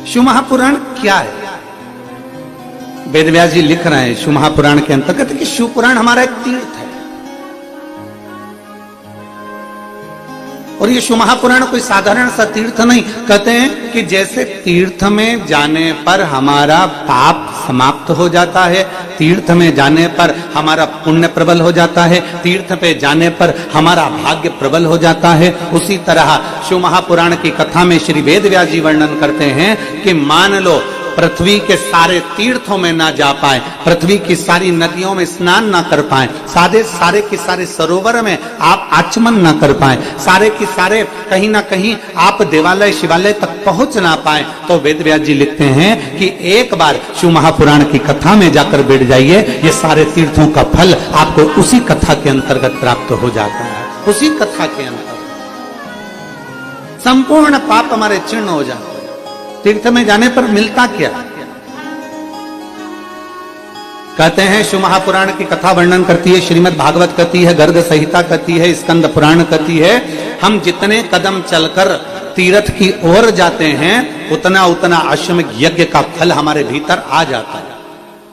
शिव महापुराण क्या है? वेद व्यास जी लिख रहे हैं शिव महापुराण के अंतर्गत कि शिव पुराण हमारा एक तीर्थ है। और ये शिव महापुराण कोई साधारण सा तीर्थ नहीं। कहते हैं कि जैसे तीर्थ में जाने पर हमारा पाप समाप्त हो जाता है, तीर्थ में जाने पर हमारा पुण्य प्रबल हो जाता है, तीर्थ पे जाने पर हमारा भाग्य प्रबल हो जाता है, उसी तरह शिव महापुराण की कथा में श्री वेद व्यास जी वर्णन करते हैं कि मान लो पृथ्वी के सारे तीर्थों में ना जा पाए, पृथ्वी की सारी नदियों में स्नान ना कर पाए, सारे के सारे सरोवर में आप आचमन ना कर पाए, सारे के सारे कहीं ना कहीं आप देवालय शिवालय तक पहुंच ना पाए, तो वेद व्यास जी लिखते हैं कि एक बार शिव महापुराण की कथा में जाकर बैठ जाइए, ये सारे तीर्थों का फल आपको उसी कथा के अंतर्गत प्राप्त हो जाता है। उसी कथा के अंतर्गत संपूर्ण पाप हमारे चीर्ण हो जाते हैं। तीर्थ में जाने पर मिलता क्या? कहते हैं शिव महापुराण की कथा वर्णन करती है, श्रीमद् भागवत कहती है, गर्ग संहिता कहती है, स्कंद पुराण कहती है, हम जितने कदम चलकर तीर्थ की ओर जाते हैं उतना उतना अश्वमेध यज्ञ का फल हमारे भीतर आ जाता है,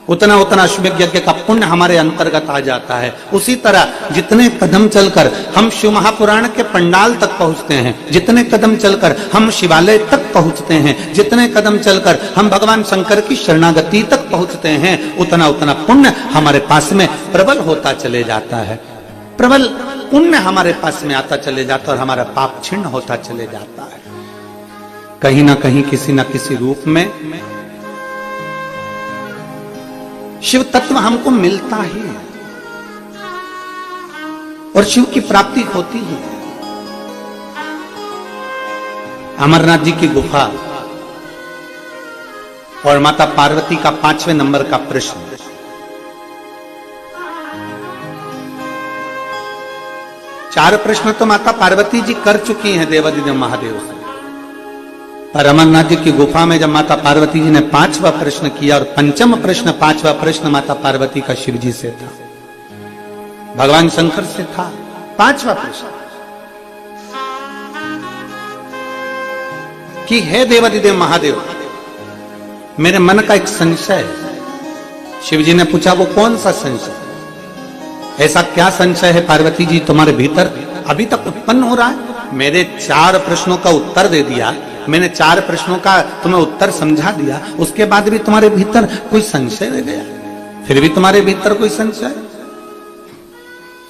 उतना उतना अश्वमेध यज्ञ का पुण्य हमारे अंतर्गत आ जाता है। उसी तरह जितने कदम चलकर हम शिव महापुराण के पंडाल तक पहुंचते हैं, जितने कदम चलकर हम शिवालय तक पहुंचते हैं, जितने कदम चलकर हम भगवान शंकर की शरणागति तक पहुंचते हैं, उतना उतना पुण्य हमारे पास में प्रबल होता चले जाता है, प्रबल पुण्य हमारे पास में आता चले जाता है और हमारा पाप छिन्न होता चले जाता है। कहीं ना कहीं किसी न किसी रूप में शिव तत्व हमको मिलता ही है और शिव की प्राप्ति होती ही है। अमरनाथ जी की गुफा और माता पार्वती का 5वें नंबर का प्रश्न। चार प्रश्न तो माता पार्वती जी कर चुकी हैं देवादिदेव महादेव से, पर अमरनाथ जी की गुफा में जब माता पार्वती जी ने 5वां प्रश्न किया और पंचम प्रश्न 5वां प्रश्न माता पार्वती का शिव जी से था, भगवान शंकर से था। 5वां प्रश्न कि हे देवादिदेव महादेव, मेरे मन का एक संशय है। शिव जी ने पूछा वो कौन सा संशय? ऐसा क्या संशय है पार्वती जी तुम्हारे भीतर अभी तक उत्पन्न हो रहा है? मेरे 4 प्रश्नों का उत्तर दे दिया, मैंने 4 प्रश्नों का तुम्हें उत्तर समझा दिया, उसके बाद भी तुम्हारे भीतर कोई संशय रह गया? फिर भी तुम्हारे भीतर कोई संशय?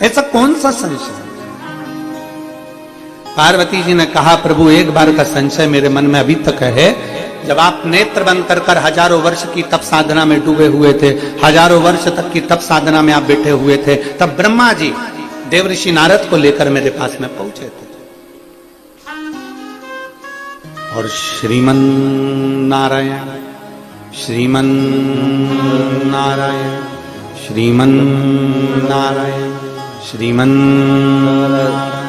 ऐसा कौन सा संशय? पार्वती जी ने कहा प्रभु एक बार का संशय मेरे मन में अभी तक है। जब आप नेत्र बंद कर हजारों वर्ष की तप साधना में डूबे हुए थे, हजारों वर्ष तक की तप साधना में आप बैठे हुए थे, तब ब्रह्मा जी देवऋषि नारद को लेकर मेरे पास में पहुंचे थे और श्रीमन नारायण श्रीमन नारायण श्रीमन नारायण श्रीमन नारायण,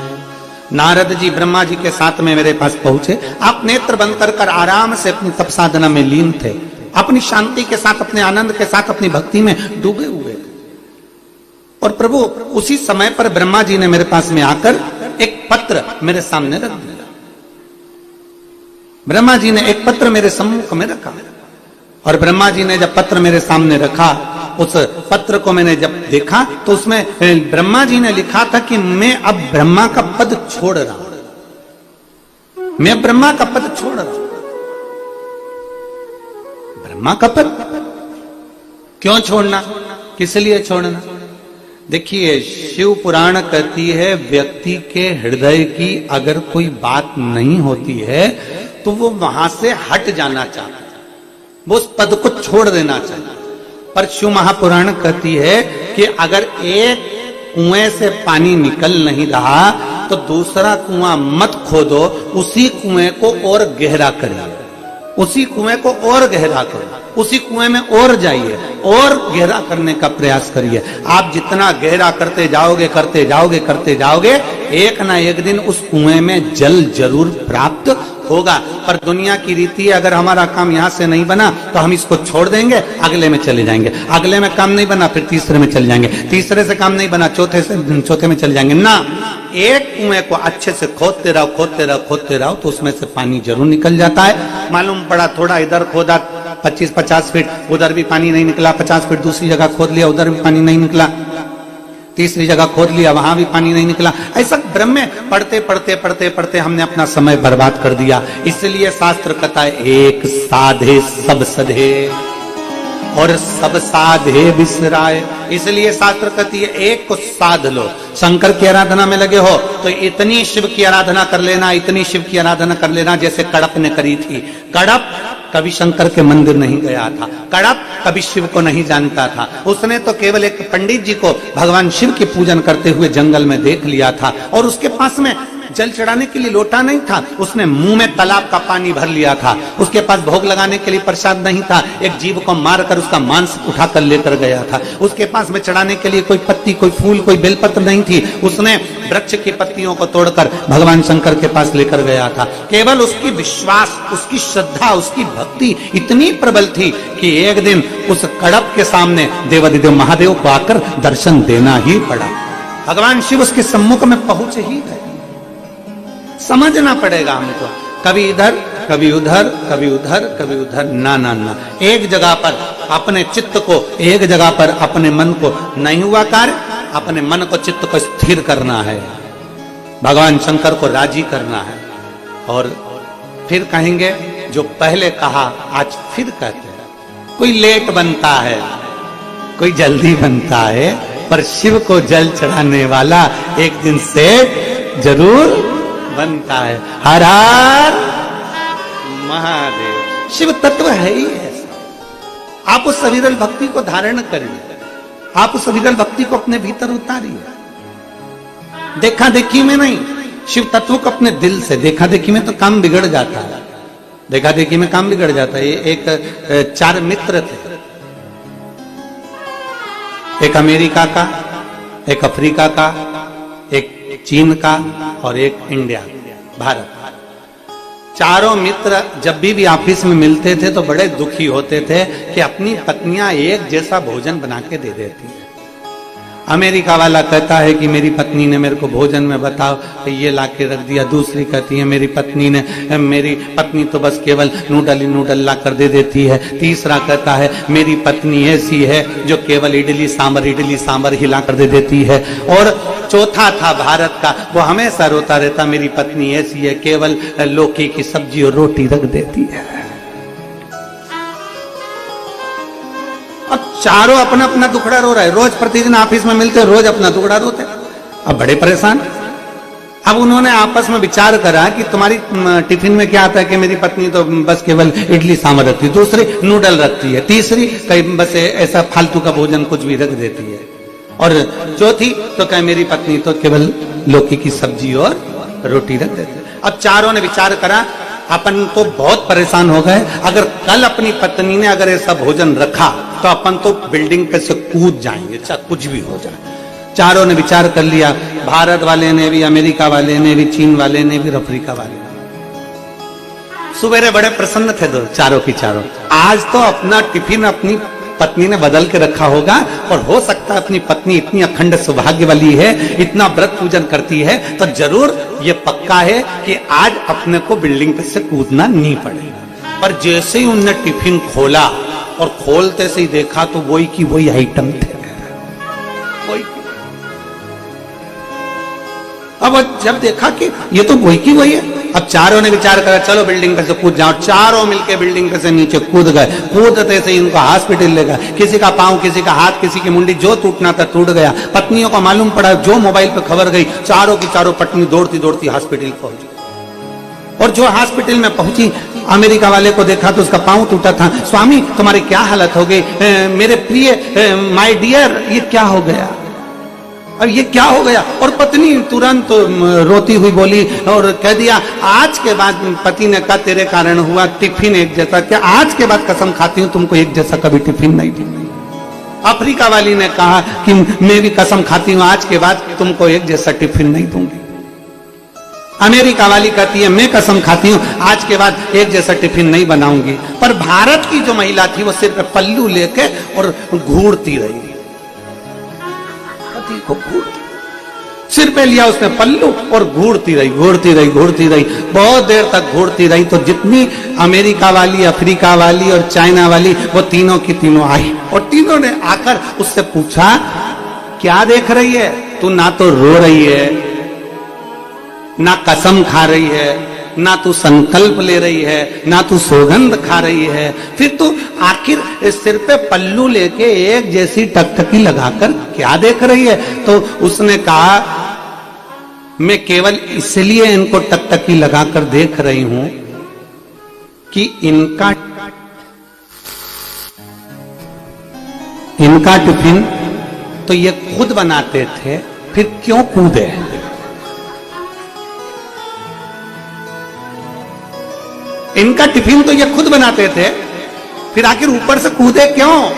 नारद जी ब्रह्मा जी के साथ में मेरे पास पहुंचे। आप नेत्र बंद कर आराम से अपनी तप साधना में लीन थे, अपनी शांति के साथ, अपने आनंद के साथ, अपनी भक्ति में डूबे हुए थे। और प्रभु उसी समय पर ब्रह्मा जी ने मेरे पास में आकर एक पत्र मेरे सामने रख दिया। ब्रह्मा जी ने एक पत्र मेरे सम्मुख में रखा और ब्रह्मा जी ने जब पत्र मेरे सामने रखा, उस पत्र को मैंने जब देखा तो उसमें ब्रह्मा जी ने लिखा था कि मैं अब ब्रह्मा का पद छोड़ रहा हूं, मैं ब्रह्मा का पद छोड़ रहा हूं। ब्रह्मा का पद क्यों छोड़ना, किस लिए छोड़ना? देखिए शिव पुराण कहती है व्यक्ति के हृदय की अगर कोई बात नहीं होती है तो वो वहां से हट जाना चाहता है, वो उस पद को छोड़ देना चाहिए। पर शिव महापुराण कहती है कि अगर एक कुएं से पानी निकल नहीं रहा तो दूसरा कुआं मत खोदो, उसी कुएं को और गहरा करिए, उसी कुएं को और गहरा करिए, उसी कुएं में और जाइए और गहरा करने का प्रयास करिए। आप जितना गहरा करते जाओगे करते जाओगे करते जाओगे, एक ना एक दिन उस कुएं में जल जरूर प्राप्त होगा, पर दुनिया की रीति है, अगर हमारा काम यहाँ से नहीं बना तो हम इसको छोड़ देंगे, अगले में चले जाएंगे, अगले में काम नहीं बना फिर तीसरे में चले जाएंगे, तीसरे से काम नहीं बना चौथे में चले जाएंगे। ना, एक कुएं को अच्छे से खोदते रहो तो उसमें से पानी जरूर निकल जाता है। मालूम पड़ा थोड़ा इधर खोदा 25-50 फीट, उधर भी पानी नहीं निकला, 50 फीट दूसरी जगह खोद लिया, उधर भी पानी नहीं निकला, तीसरी जगह खोद लिया, वहां भी पानी नहीं निकला। ऐसा ब्रह्म में पढ़ते हमने अपना समय बर्बाद कर दिया। इसलिए शास्त्र कहता है एक साधे सब सधे और सब साधे बिसराए। इसलिए शास्त्र कहती है एक को साध लो। शंकर की आराधना में लगे हो तो इतनी शिव की आराधना कर लेना, इतनी शिव की आराधना कर लेना जैसे कड़प ने करी थी। कड़प कभी शंकर के मंदिर नहीं गया था, कड़प कभी शिव को नहीं जानता था, उसने तो केवल एक पंडित जी को भगवान शिव के पूजन करते हुए जंगल में देख लिया था और उसके पास में जल चढ़ाने के लिए लोटा नहीं था, उसने मुंह में तालाब का पानी भर लिया था। उसके पास भोग लगाने के लिए प्रसाद नहीं था, एक जीव को मारकर उसका मांस उठाकर लेकर गया था। उसके पास में चढ़ाने के लिए कोई पत्ती, कोई फूल, कोई बेलपत्र नहीं थी, उसने वृक्ष की पत्तियों को तोड़कर भगवान शंकर के पास लेकर गया था। केवल उसकी विश्वास, उसकी श्रद्धा, उसकी भक्ति इतनी प्रबल थी कि एक दिन उस कड़प के सामने देवाधिदेव महादेव को आकर दर्शन देना ही पड़ा। भगवान शिव उसके सम्मुख में पहुंचे ही गए। समझना पड़ेगा हमको, कभी इधर कभी उधर, कभी उधर कभी उधर, ना ना ना, एक जगह पर अपने चित्त को, एक जगह पर अपने मन को नहीं हुआ कार्य, अपने मन को, चित्त को स्थिर करना है, भगवान शंकर को राजी करना है। और फिर कहेंगे जो पहले कहा आज फिर कहते हैं। कोई लेट बनता है, कोई जल्दी बनता है, पर शिव को जल चढ़ाने वाला एक दिन से जरूर बनता है। हर हर महादेव। शिव तत्व है ही ऐसा। आप उस अविरल भक्ति को धारण करिए, आप उस अविरल भक्ति को अपने भीतर उतारिए। देखा देखी में नहीं, शिव तत्व को अपने दिल से। देखा देखी में तो काम बिगड़ जाता है, देखा देखी में काम बिगड़ जाता है। एक 4 मित्र थे, एक अमेरिका का, एक अफ्रीका का, एक चीन का और एक इंडिया, भारत। चारों मित्र जब भी ऑफिस में मिलते थे तो बड़े दुखी होते थे कि अपनी पत्नियां एक जैसा भोजन बना के दे देती है। अमेरिका वाला कहता है कि मेरी पत्नी ने मेरे को भोजन में बताओ ये ला के रख दिया। दूसरी कहती है मेरी पत्नी तो बस केवल नूडल ही नूडल ला कर दे देती है। तीसरा कहता है मेरी पत्नी ऐसी है जो केवल इडली सांबर हिला कर दे देती है। और चौथा था भारत का, वो हमेशा रोता रहता मेरी पत्नी ऐसी है केवल लौकी की सब्जी और रोटी रख देती है। अब चारों अपना अपना दुखड़ा रो रहा है, रोज प्रतिदिन ऑफिस में मिलते, रोज अपना दुखड़ा रोते। अब बड़े परेशान। अब उन्होंने आपस में विचार करा कि तुम्हारी टिफिन में क्या आता है कि मेरी पत्नी तो बस केवल इडली सांभर रखती है, दूसरी नूडल रखती है, तीसरी कहीं बस ऐसा फालतू का भोजन कुछ भी रख देती है, और चौथी तो कहे मेरी पत्नी तो केवल लौकी की सब्जी और रोटी रख देती है। अब चारों ने विचार करा अपन तो बहुत परेशान हो गए, अगर कल अपनी पत्नी ने अगर ऐसा भोजन रखा तो अपन तो बिल्डिंग पे से कूद जाएंगे, चाहे कुछ भी हो जाए। चारों ने विचार कर लिया, भारत वाले ने भी, अमेरिका वाले ने भी, चीन वाले ने भी, अफ्रीका वाले ने। सुबेरे बड़े प्रसन्न थे चारों की चारों। आज तो अपना टिफिन अपनी पत्नी ने बदल के रखा होगा, और हो सकता है अपनी पत्नी इतनी अखंड सौभाग्य वाली है, इतना व्रत पूजन करती है, तो जरूर ये पक्का है कि आज अपने को बिल्डिंग पे से कूदना नहीं पड़ेगा। पर जैसे ही उनने टिफिन खोला और खोलते से ही देखा तो वही की वही आइटम थे, वही। अब जब देखा कि ये तो वही की वही है, अब चारों ने विचार करा चलो बिल्डिंग पे से कूद जाओ। चारों मिलके बिल्डिंग पे से नीचे कूद गए। कूदते से इनको हॉस्पिटल ले गए, किसी का पांव, किसी का हाथ, किसी की मुंडी, जो टूटना था टूट गया। पत्नियों को मालूम पड़ा, जो मोबाइल पे खबर गई, चारों की चारों पत्नी दौड़ती दौड़ती हॉस्पिटल पहुंच गई। और जो हॉस्पिटल में पहुंची, अमेरिका वाले को देखा तो उसका पांव टूटा था। स्वामी तुम्हारी क्या हालत हो गई? मेरे प्रिय, माय डियर, ये क्या हो गया? और ये क्या हो गया? और पत्नी तुरंत रोती हुई बोली और कह दिया आज के बाद, पति ने कहा तेरे कारण हुआ, टिफिन एक जैसा, क्या आज के बाद कसम खाती हूं तुमको एक जैसा कभी टिफिन नहीं दूंगी। अफ्रीका वाली ने कहा कि मैं भी कसम खाती हूं आज के बाद तुमको एक जैसा टिफिन नहीं दूंगी। अमेरिका वाली कहती है मैं कसम खाती हूं आज के बाद एक जैसा टिफिन नहीं बनाऊंगी, पर भारत की जो महिला थी वो सिर्फ पल्लू लेके और घूरती रही, पति को घूरती, सिर पे लिया उसने पल्लू और घूरती रही घूरती रही घूरती रही, बहुत देर तक घूरती रही। तो जितनी अमेरिका वाली, अफ्रीका वाली और चाइना वाली, वो तीनों की तीनों आई और तीनों ने आकर उससे पूछा क्या देख रही है तू, ना तो रो रही है, ना कसम खा रही है, ना तू संकल्प ले रही है, ना तू सौगंध खा रही है, फिर तू आखिर सिर पे पल्लू लेके एक जैसी टकटकी लगाकर क्या देख रही है। तो उसने कहा मैं केवल इसलिए इनको टकटकी लगाकर देख रही हूं कि इनका टिफिन तो ये खुद बनाते थे, फिर क्यों कूदे। इनका टिफिन तो ये खुद बनाते थे, फिर आखिर ऊपर से कूदे क्यों।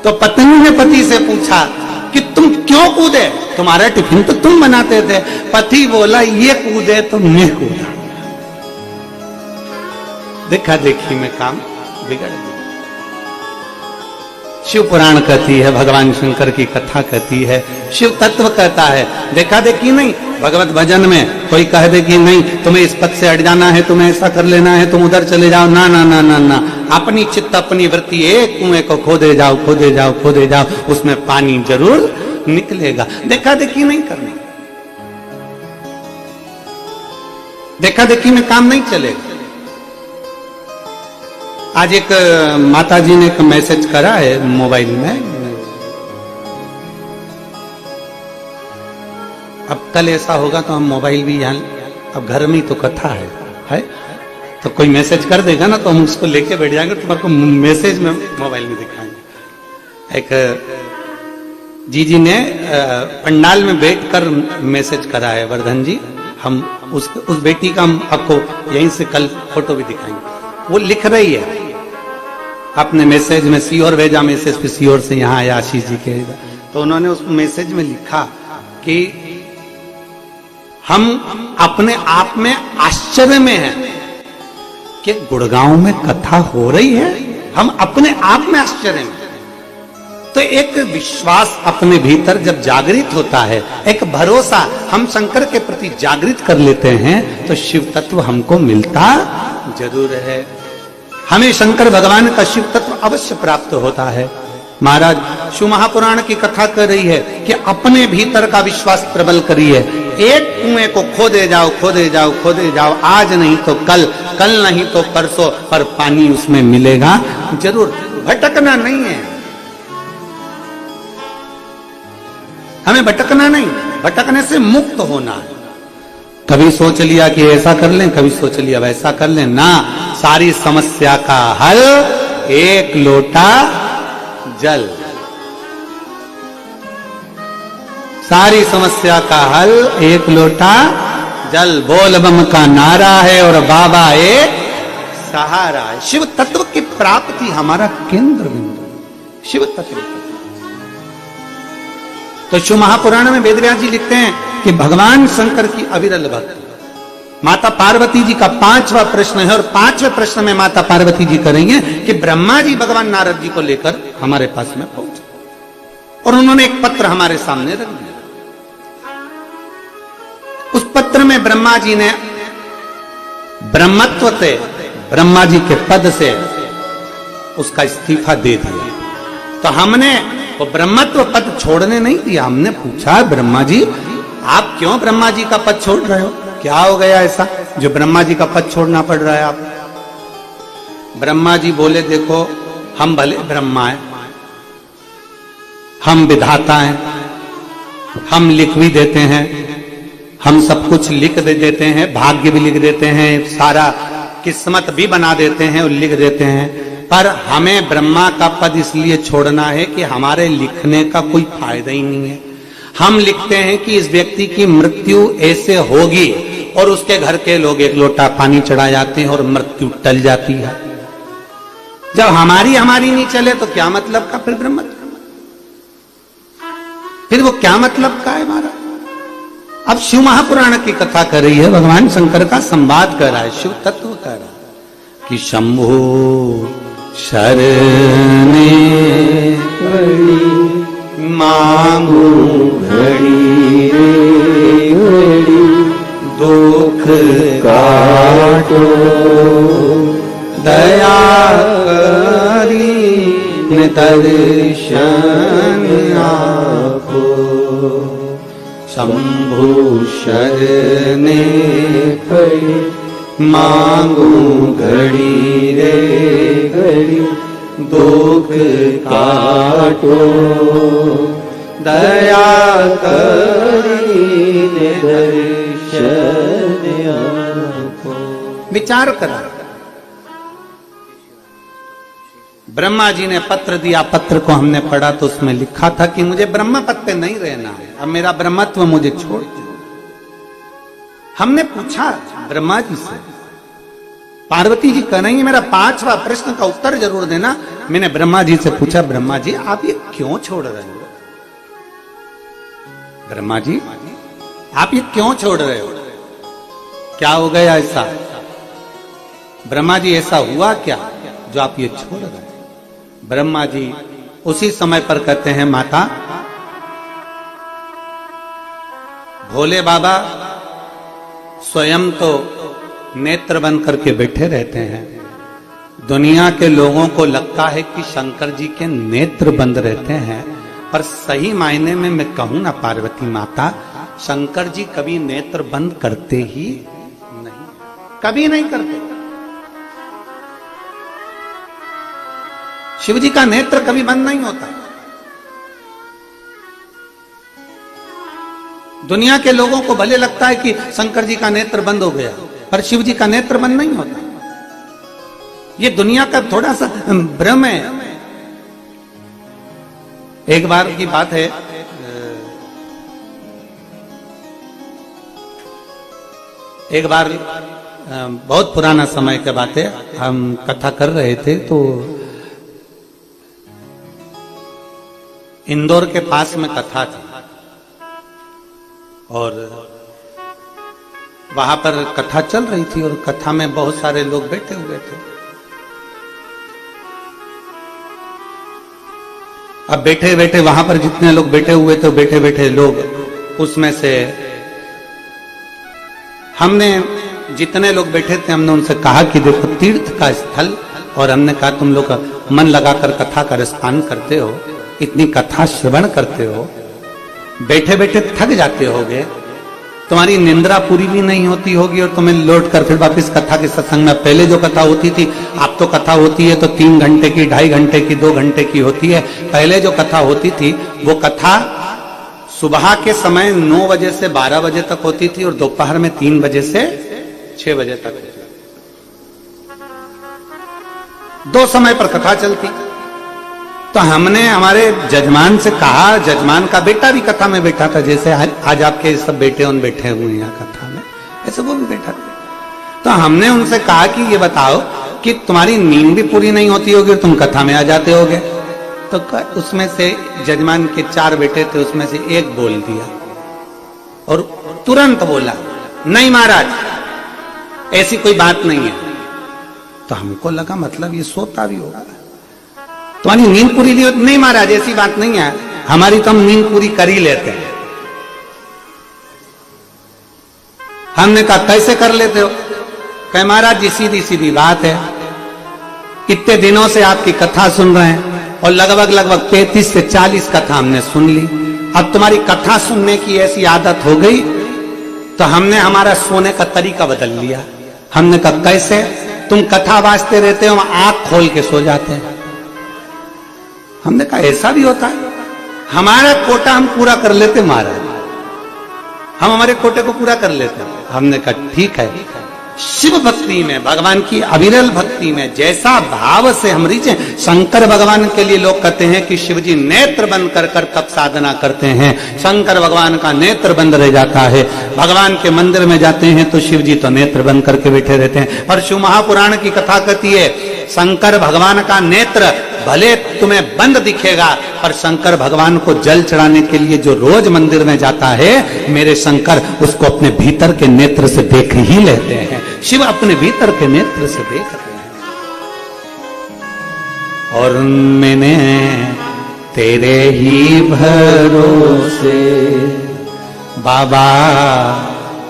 तो पत्नी ने पति से पूछा कि तुम क्यों कूदे, तुम्हारा टिफिन तो तुम बनाते थे। पति बोला ये कूदे तो मैं कूदा। देखा देखी में काम बिगड़ गया। शिव पुराण कहती है, भगवान शंकर की कथा कहती है, शिव तत्व कहता है। देखा देखी नहीं, भगवत भजन में कोई कह दे कि नहीं तुम्हें इस पद से हट जाना है, तुम्हें ऐसा कर लेना है, तुम उधर चले जाओ, ना ना ना ना ना, अपनी चित्त अपनी वृत्ति एक कुएं को खोदे जाओ खोदे जाओ खोदे जाओ, उसमें पानी जरूर निकलेगा। देखा देखी नहीं करनी, देखा देखी में काम नहीं चलेगा। आज एक माता जी ने एक मैसेज करा है मोबाइल में, अब कल ऐसा होगा तो हम मोबाइल भी यहाँ, अब घर में ही तो कथा है तो कोई मैसेज कर देगा ना तो हम उसको लेके बैठ जाएंगे, तुम्हारे को मैसेज में मोबाइल में दिखाएंगे। एक जी ने पंडाल में बैठकर मैसेज करा है, वर्धन जी, हम उस बेटी का हम आपको यहीं से कल फोटो भी दिखाएंगे। वो लिख रही है अपने मैसेज में, सीओर भेजा मैसेज, फिर सीओर से यहाँ आया आशीष जी के, तो उन्होंने उस मैसेज में लिखा कि हम अपने आप में आश्चर्य में हैं कि गुड़गांव में कथा हो रही है, हम अपने आप में आश्चर्य में। तो एक विश्वास अपने भीतर जब जागृत होता है, एक भरोसा हम शंकर के प्रति जागृत कर लेते हैं, तो शिव तत्व हमको मिलता जरूर है। हमें शंकर भगवान का शिव तत्व अवश्य प्राप्त होता है। महाराज शिव महापुराण की कथा कर रही है कि अपने भीतर का विश्वास प्रबल करिए, एक कुएं को खोदे जाओ खोदे जाओ खोदे जाओ, आज नहीं तो कल, कल नहीं तो परसों, पर पानी उसमें मिलेगा जरूर। भटकना नहीं है, हमें भटकना नहीं, भटकने से मुक्त होना है। कभी सोच लिया कि ऐसा कर लें, कभी सोच लिया वैसा कर लें, ना, सारी समस्या का हल एक लोटा जल, सारी समस्या का हल एक लोटा जल। बोल बम का नारा है और बाबा एक सहारा है। शिव तत्व की प्राप्ति हमारा केंद्र बिंदु शिव तत्व। तो शिव महापुराण में वेदव्यास जी लिखते हैं कि भगवान शंकर की अविरल भक्ति। माता पार्वती जी का 5वां प्रश्न है और 5वें प्रश्न में माता पार्वती जी करेंगे कि ब्रह्मा जी भगवान नारद जी को लेकर हमारे पास में पहुंचे और उन्होंने एक पत्र हमारे सामने रख दिया। उस पत्र में ब्रह्मा जी ने ब्रह्मत्व से, ब्रह्मा जी के पद से उसका इस्तीफा दे दिया। तो हमने वो ब्रह्मत्व पद छोड़ने नहीं दिया। हमने पूछा ब्रह्मा जी आप क्यों ब्रह्मा जी का पद छोड़ रहे हो, क्या हो गया ऐसा जो ब्रह्मा जी का पद छोड़ना पड़ रहा है आप। ब्रह्मा जी बोले देखो हम भले ब्रह्मा हैं, हम विधाता हैं, हम लिख भी देते हैं, हम सब कुछ लिख देते हैं, भाग्य भी लिख देते हैं, सारा किस्मत भी बना देते हैं और लिख देते हैं, पर हमें ब्रह्मा का पद इसलिए छोड़ना है कि हमारे लिखने का कोई फायदा ही नहीं है। हम लिखते हैं कि इस व्यक्ति की मृत्यु ऐसे होगी और उसके घर के लोग एक लोटा पानी चढ़ा जाते हैं और मृत्यु टल जाती है। जब हमारी नहीं चले तो क्या मतलब का फिर ब्रह्म, फिर वो क्या मतलब का है हमारा। अब शिव महापुराण की कथा कर रही है, भगवान शंकर का संवाद कर रहा है, शिव तत्व कर रहा है कि शंभु शरणे मांगू घड़ी रे घड़ी दुख काटो दया करी दर्शन आपो शंभु शरणे पड़ी मांगू घड़ी रे घड़ी दुख काटो दया करी दर्शन आपो। विचार करा, ब्रह्मा जी ने पत्र दिया, पत्र को हमने पढ़ा तो उसमें लिखा था कि मुझे ब्रह्म पद पे नहीं रहना है, अब मेरा ब्रह्मत्व मुझे छोड़ दो। हमने पूछा ब्रह्मा जी से, पार्वती जी कह रही है मेरा 5वां प्रश्न का उत्तर जरूर देना। मैंने ब्रह्मा जी से पूछा, ब्रह्मा जी आप ये क्यों छोड़ रहे हो? ब्रह्मा जी आप ये क्यों छोड़ रहे हो? क्या हो गया ऐसा? ब्रह्मा जी ऐसा हुआ क्या जो आप ये छोड़ रहे हो? ब्रह्मा जी उसी समय पर कहते हैं, माता भोले बाबा स्वयं तो नेत्र बंद करके बैठे रहते हैं। दुनिया के लोगों को लगता है कि शंकर जी के नेत्र बंद रहते हैं, पर सही मायने में मैं कहूं ना पार्वती माता, शंकर जी कभी नेत्र बंद करते ही नहीं, कभी नहीं करते। शिव जी का नेत्र कभी बंद नहीं होता। दुनिया के लोगों को भले लगता है कि शंकर जी का नेत्र बंद हो गया, पर शिव जी का नेत्र बंद नहीं होता। ये दुनिया का थोड़ा सा भ्रम है। एक बार की बात है, एक बार बहुत पुराना समय की बात है, हम कथा कर रहे थे तो इंदौर के पास में कथा थी और वहां पर कथा चल रही थी और कथा में बहुत सारे लोग बैठे हुए थे। अब बैठे बैठे वहां पर जितने लोग बैठे हुए थे, बैठे बैठे लोग उसमें से हमने जितने लोग बैठे थे हमने उनसे कहा कि देखो तीर्थ का स्थल, और हमने कहा तुम लोग मन लगाकर कथा का रसपान करते हो, इतनी कथा श्रवण करते हो, बैठे बैठे थक जाते होगे, तुम्हारी निंद्रा पूरी भी नहीं होती होगी और तुम्हें लौट कर फिर वापस कथा के सत्संग में, पहले जो कथा होती थी, अब तो कथा होती है तो 3 घंटे की, 2.5 घंटे की, 2 घंटे की होती है। पहले जो कथा होती थी वो कथा सुबह के समय 9 बजे से 12 बजे तक होती थी और दोपहर में 3 बजे से 6 बजे तक होती थी। 2 समय पर कथा चलती। तो हमने हमारे जजमान से कहा, जजमान का बेटा भी कथा में बैठा था, जैसे आज आपके सब बेटे उन बैठे हुए हैं कथा में, ऐसे वो भी बैठा था। तो हमने उनसे कहा कि ये बताओ कि तुम्हारी नींद भी पूरी नहीं होती होगी और तुम कथा में आ जाते होगे। तो उसमें से जजमान के 4 बेटे थे, उसमें से एक बोल दिया और तुरंत बोला, नहीं महाराज ऐसी कोई बात नहीं है। तो हमको लगा मतलब ये सोता भी होगा, तुम्हारी नींद पूरी नहीं महाराज ऐसी बात नहीं है, हमारी तो हम नींद पूरी कर ही लेते हैं। हमने कहा कैसे कर लेते हो? कहे महाराज जी सीधी सीधी बात है, इतने दिनों से आपकी कथा सुन रहे हैं और लगभग 35 से 40 कथा हमने सुन ली। अब तुम्हारी कथा सुनने की ऐसी आदत हो गई तो हमने हमारा सोने का तरीका बदल लिया। हमने कहा कैसे? तुम कथा वाचते रहते हो, आंख खोल के सो जाते हैं। हमने कहा ऐसा भी होता है? हमारा कोटा हम पूरा कर लेते महाराज, हम हमारे कोटे को पूरा कर लेते। हमने कहा ठीक है, शिव भक्ति में, भगवान की अविरल भक्ति में जैसा भाव से हम रीचे, शंकर भगवान के लिए लोग कहते हैं कि शिव जी नेत्र बंद कर कर तप साधना करते हैं, शंकर भगवान का नेत्र बंद रह जाता है। भगवान के मंदिर में जाते हैं तो शिव जी तो नेत्र बंद करके बैठे रहते हैं। और शिव महापुराण की कथा कहती है शंकर भगवान का नेत्र भले तुम्हें बंद दिखेगा, पर शंकर भगवान को जल चढ़ाने के लिए जो रोज मंदिर में जाता है, मेरे शंकर उसको अपने भीतर के नेत्र से देख ही लेते हैं। शिव अपने भीतर के नेत्र से देखते हैं। और मैंने तेरे ही भरोसे बाबा,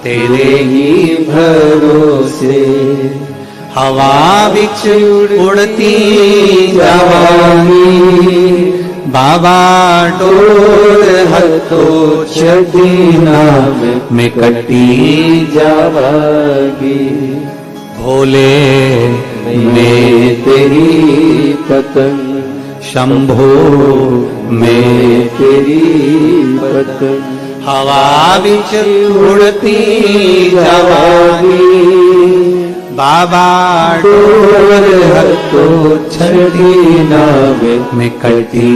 तेरे ही भरोसे हवा बिच उड़ती जावांगी बाबा, डोर हथो छड़ी नाम में कटी जावांगी। भोले मैं तेरी पतंग, शंभो मैं तेरी पतंग, हवा बिच उड़ती जावांगी बाबा, डोर हथो छड़ी नावे में कटी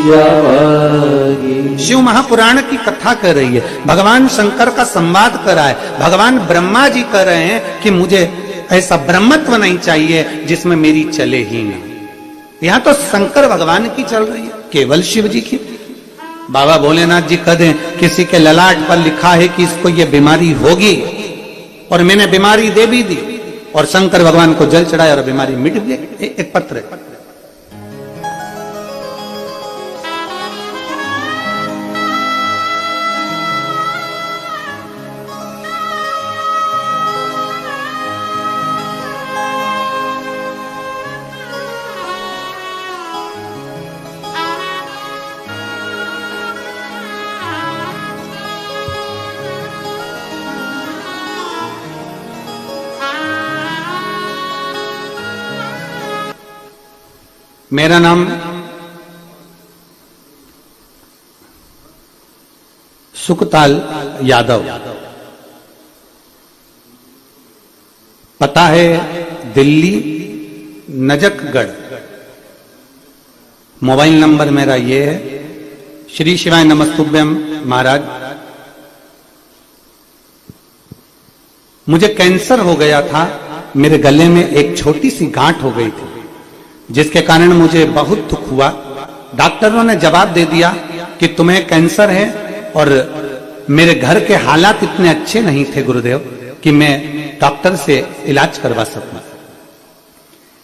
जावांगी। शिव महापुराण की कथा कर रही है, भगवान शंकर का संवाद कर रहा है। भगवान ब्रह्मा जी कह रहे हैं कि मुझे ऐसा ब्रह्मत्व नहीं चाहिए जिसमें मेरी चले ही ना। यहां तो शंकर भगवान की चल रही है, केवल शिव जी की। बाबा भोलेनाथ जी कह दें किसी के ललाट पर लिखा है कि इसको ये बीमारी होगी, और मैंने बीमारी दे भी दी, और शंकर भगवान को जल चढ़ाया और बीमारी मिट गई। एक पत्र है। मेरा नाम सुखताल यादव, पता है दिल्ली नजकगढ़, मोबाइल नंबर मेरा ये है। श्री शिवाय नमस्तुभ्यम महाराज, मुझे कैंसर हो गया था, मेरे गले में एक छोटी सी गांठ हो गई थी, जिसके कारण मुझे बहुत दुख हुआ। डॉक्टरों ने जवाब दे दिया कि तुम्हें कैंसर है, और मेरे घर के हालात इतने अच्छे नहीं थे गुरुदेव कि मैं डॉक्टर से इलाज करवा सकूं।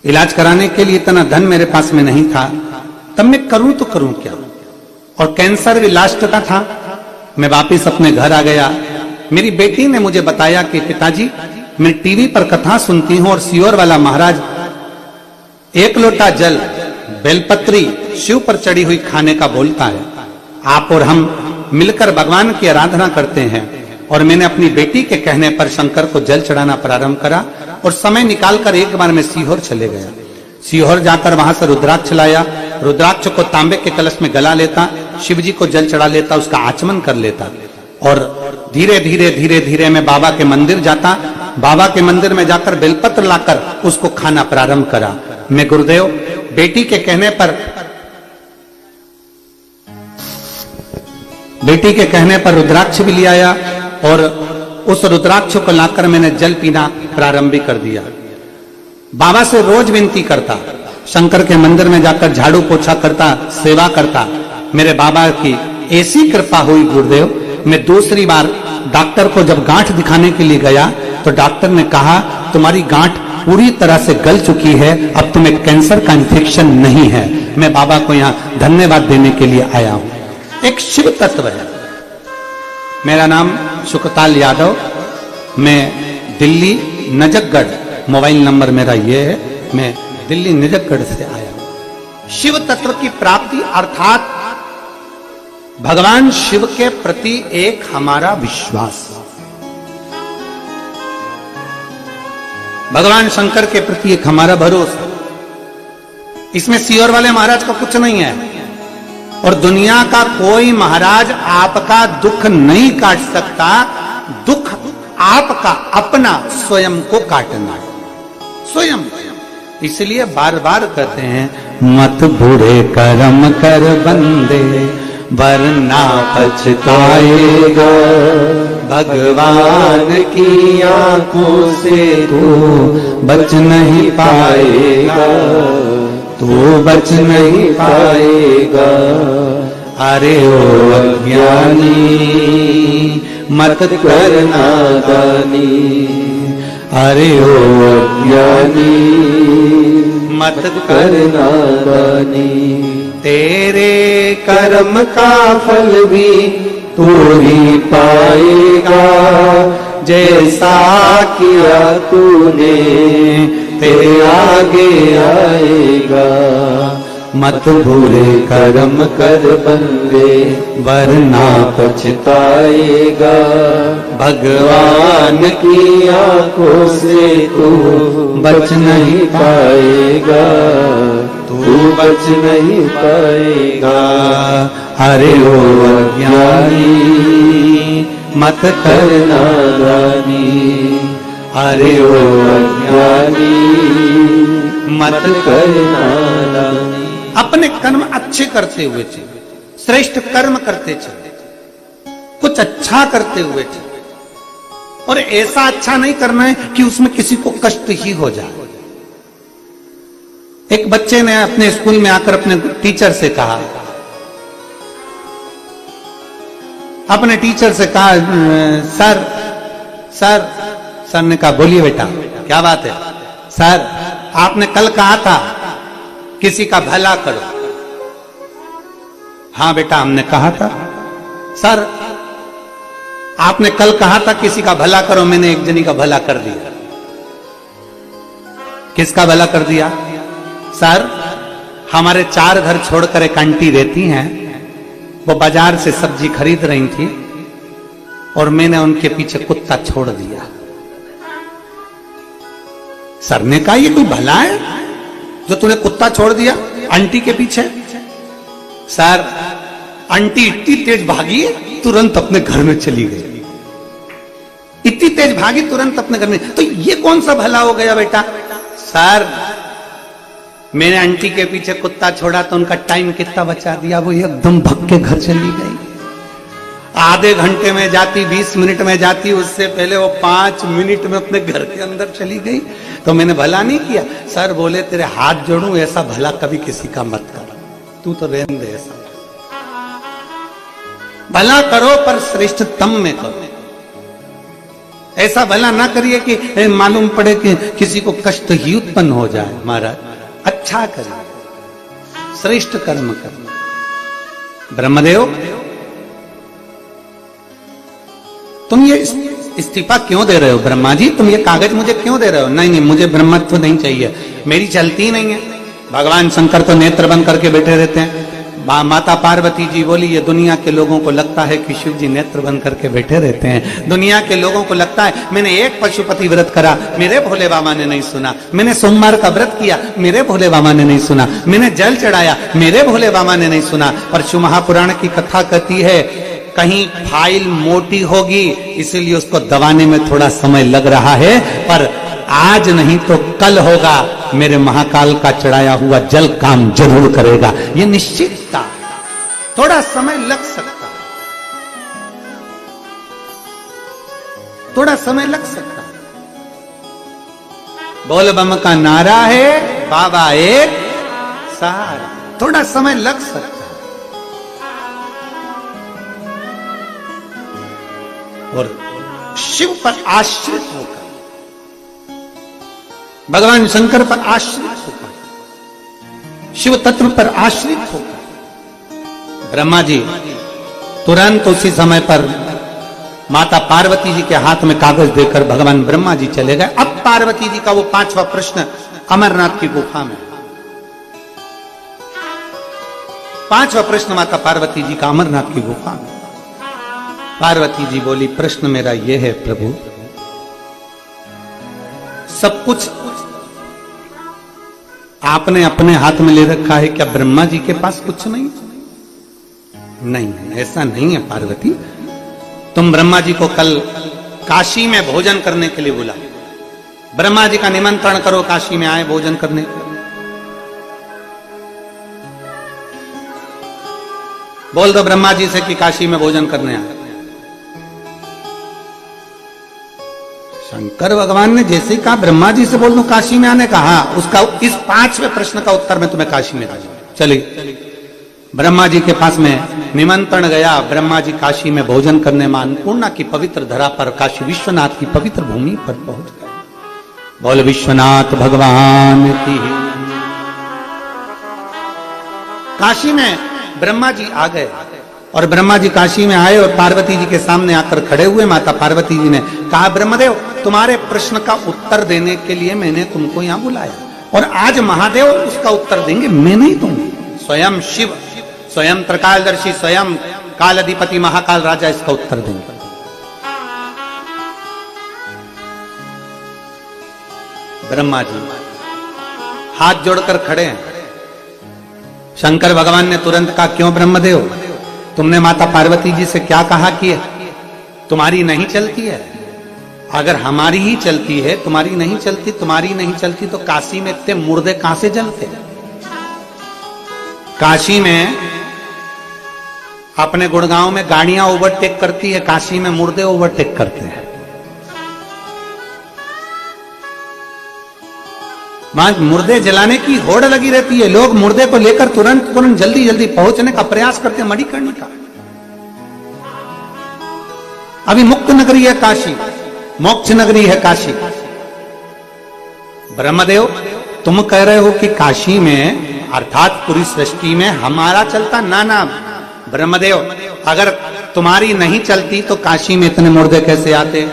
इलाज कराने के लिए इतना धन मेरे पास में नहीं था, तब मैं करूं तो करूं क्या। और कैंसर भी लास्ट का था। मैं वापिस अपने घर आ गया। मेरी बेटी ने मुझे बताया कि पिताजी, मैं टीवी पर कथा सुनती हूं और सियोर वाला महाराज एक लोटा जल बेलपत्री शिव पर चढ़ी हुई खाने का बोलता है, आप और हम मिलकर भगवान की आराधना करते हैं। और मैंने अपनी बेटी के कहने पर शंकर को जल चढ़ाना प्रारंभ करा, और समय निकालकर एक बार मैं सीहोर चले गया। सीहोर जाकर वहां से रुद्राक्ष लाया, रुद्राक्ष को तांबे के कलश में गला लेता, शिव जी को जल चढ़ा लेता, उसका आचमन कर लेता, और धीरे धीरे धीरे धीरे मैं बाबा के मंदिर जाता। बाबा के मंदिर में जाकर बेलपत्र लाकर उसको खाना प्रारंभ करा। मैं गुरुदेव बेटी के कहने पर रुद्राक्ष भी ले आया, और उस रुद्राक्ष को लाकर मैंने जल पीना प्रारंभ भी कर दिया। बाबा से रोज विनती करता, शंकर के मंदिर में जाकर झाड़ू पोछा करता, सेवा करता। मेरे बाबा की ऐसी कृपा हुई गुरुदेव, मैं दूसरी बार डॉक्टर को जब गांठ दिखाने के लिए गया तो डॉक्टर ने कहा तुम्हारी गांठ पूरी तरह से गल चुकी है, अब तुम्हें कैंसर का इन्फेक्शन नहीं है। मैं बाबा को यहाँ धन्यवाद देने के लिए आया हूं। एक शिव तत्व है। मेरा नाम सुखताल यादव, मैं दिल्ली नजकगढ़, मोबाइल नंबर मेरा ये है, मैं दिल्ली नजकगढ़ से आया हूं। शिव तत्व की प्राप्ति अर्थात भगवान शिव के प्रति एक हमारा विश्वास, भगवान शंकर के प्रति एक हमारा भरोसा। इसमें सियोर वाले महाराज का कुछ नहीं है, और दुनिया का कोई महाराज आपका दुख नहीं काट सकता। दुख आपका अपना स्वयं को काटना है, स्वयं। इसलिए बार बार कहते हैं मत बुरे कर्म कर बंदे वरना पछताएगा, भगवान की आंखों से तू बच नहीं पाएगा। तू बच नहीं पाएगा। अरे ओ अज्ञानी मत कर नादानी, अरे ओ अज्ञानी मत कर नादानी। तेरे कर्म का फल भी तू ही पाएगा, जैसा किया तूने तेरे आगे आएगा। मत बुरे कर्म कर बंदे वरना पछताएगा। भगवान की आंखों से तू बच नहीं पाएगा, तू बच नहीं पाएगा। अरे ओ अज्ञानी मत कर नादानी, अरे ओ अज्ञानी मत कर नादानी। अपने कर्म अच्छे करते हुए चले, श्रेष्ठ कर्म करते चले, कुछ अच्छा करते हुए चले, और ऐसा अच्छा नहीं करना है कि उसमें किसी को कष्ट ही हो जाए। एक बच्चे ने अपने स्कूल में आकर अपने टीचर से कहा, अपने टीचर से कहा, सर सर सर ने कहा बोलिए बेटा क्या बात है। सर आपने कल कहा था किसी का भला करो। हाँ बेटा हमने कहा था। सर आपने कल कहा था किसी का भला करो, मैंने एक जनी का भला कर दिया। किसका भला कर दिया? सर हमारे 4 घर छोड़कर एक आंटी रहती हैं, वो बाजार से सब्जी खरीद रही थी और मैंने उनके पीछे कुत्ता छोड़ दिया। सर ने कहा ये कोई भला है जो तूने कुत्ता छोड़ दिया आंटी के पीछे? सर आंटी इतनी तेज भागी तुरंत अपने घर में चली गई, इतनी तेज भागी तुरंत अपने घर में। तो ये कौन सा भला हो गया बेटा? सर मैंने आंटी के पीछे कुत्ता छोड़ा तो उनका टाइम कितना बचा दिया, वो एकदम भग के घर चली गई। आधे घंटे में जाती, 20 मिनट में जाती, उससे पहले वो 5 मिनट में अपने घर के अंदर चली गई। तो मैंने भला नहीं किया? सर बोले तेरे हाथ जोड़ूं, ऐसा भला कभी किसी का मत कर, तू तो रहने दे। ऐसा भला करो पर श्रेष्ठतम में करो। ऐसा भला ना करिए कि मालूम पड़े कि किसी को कष्ट ही उत्पन्न हो जाए। महाराज अच्छा करिए, श्रेष्ठ कर्म करिए। ब्रह्मदेव तुम ये इस्तीफा क्यों दे रहे हो? ब्रह्मा जी तुम ये कागज मुझे क्यों दे रहे हो? नहीं नहीं मुझे ब्रह्मत्व नहीं चाहिए, मेरी चलती नहीं है। भगवान शंकर तो नेत्र बंद करके बैठे रहते हैं। माता पार्वती जी बोली ये दुनिया के लोगों को लगता है कि शिव जी नेत्र बंद करके बैठे रहते हैं। दुनिया के लोगों को लगता है मैंने एक पशुपति व्रत करा, मेरे भोले बाबा ने नहीं सुना। मैंने सोमवार का व्रत किया, मेरे भोले बाबा ने नहीं सुना। मैंने जल चढ़ाया, मेरे भोले बाबा ने नहीं सुना। पर शिव महापुराण की कथा कहती है कहीं फाइल मोटी होगी इसीलिए उसको दबाने में थोड़ा समय लग रहा है, पर आज नहीं तो कल होगा। मेरे महाकाल का चढ़ाया हुआ जल काम जरूर करेगा, ये निश्चितता। थोड़ा समय लग सकता, थोड़ा समय लग सकता। बोल बम का नारा है, बाबा एक सहारा, थोड़ा समय लग सकता। और शिव पर आश्रित होकर, भगवान शंकर पर आश्रित होकर, शिव तत्व पर आश्रित होकर ब्रह्मा जी तुरंत उसी समय पर माता पार्वती जी के हाथ में कागज देकर भगवान ब्रह्मा जी चले गए। अब पार्वती जी का वो 5वां प्रश्न अमरनाथ की गुफा में, 5वां प्रश्न माता पार्वती जी का अमरनाथ की गुफा में। पार्वती जी बोली प्रश्न मेरा यह है प्रभु, सब कुछ आपने अपने हाथ में ले रखा है, क्या ब्रह्मा जी के पास कुछ नहीं? नहीं, ऐसा नहीं है पार्वती। तुम ब्रह्मा जी को कल काशी में भोजन करने के लिए बुला, ब्रह्मा जी का निमंत्रण करो, काशी में आए भोजन करने। बोल दो ब्रह्मा जी से कि काशी में भोजन करने आए। शंकर भगवान ने जैसे ही कहा ब्रह्मा जी से बोल दूं काशी में आने का, हाँ, उसका इस 5वें प्रश्न का उत्तर मैं तुम्हें काशी में दूंगा। चलिए ब्रह्मा जी के पास में निमंत्रण गया। ब्रह्मा जी काशी में भोजन करने में अन्नपूर्णा की पवित्र धरा पर, काशी विश्वनाथ की पवित्र भूमि पर पहुंच गए। बोल विश्वनाथ भगवान की। काशी में ब्रह्मा जी आ गए और ब्रह्मा जी काशी में आए और पार्वती जी के सामने आकर खड़े हुए। माता पार्वती जी ने कहा, ब्रह्मदेव तुम्हारे प्रश्न का उत्तर देने के लिए मैंने तुमको यहां बुलाया और आज महादेव उसका उत्तर देंगे, मैं नहीं दूंगी। स्वयं शिव, स्वयं त्रिकालदर्शी, स्वयं काल अधिपति महाकाल राजा इसका उत्तर देंगे। ब्रह्मा जी हाथ जोड़कर खड़े हैं। शंकर भगवान ने तुरंत कहा, क्यों ब्रह्मदेव, तुमने माता पार्वती जी से क्या कहा कि तुम्हारी नहीं चलती है? अगर हमारी ही चलती है, तुम्हारी नहीं चलती, तुम्हारी नहीं चलती तो काशी में इतने मुर्दे कहां से जलते? काशी में अपने गुड़गांव में गाड़ियां ओवरटेक करती है, काशी में मुर्दे ओवरटेक करते हैं। वहां मुर्दे जलाने की होड़ लगी रहती है, लोग मुर्दे को लेकर तुरंत तुरंत जल्दी जल्दी पहुंचने का प्रयास करते हैं, मणिकर्णी का। अभी मुक्त नगरी है काशी, मोक्ष नगरी है काशी। ब्रह्मदेव तुम कह रहे हो कि काशी में अर्थात पूरी सृष्टि में हमारा चलता, ना ना ब्रह्मदेव, अगर तुम्हारी नहीं चलती तो काशी में इतने मुर्दे कैसे आते?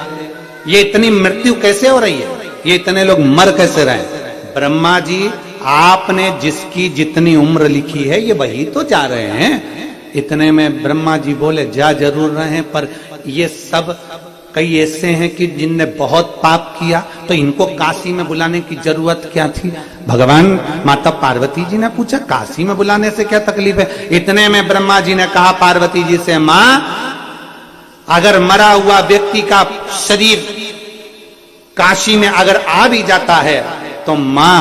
ये इतनी मृत्यु कैसे हो रही है? ये इतने लोग मर कैसे रहे? ब्रह्मा जी आपने जिसकी जितनी उम्र लिखी है ये वही तो जा रहे हैं। इतने में ब्रह्मा जी बोले, जा जरूर रहे हैं, पर ये सब कई ऐसे हैं कि जिनने बहुत पाप किया, तो इनको काशी में बुलाने की जरूरत क्या थी? भगवान माता पार्वती जी ने पूछा, काशी में बुलाने से क्या तकलीफ है? इतने में ब्रह्मा जी ने कहा पार्वती जी से, मां, अगर मरा हुआ व्यक्ति का शरीर काशी में अगर आ भी जाता है तो मां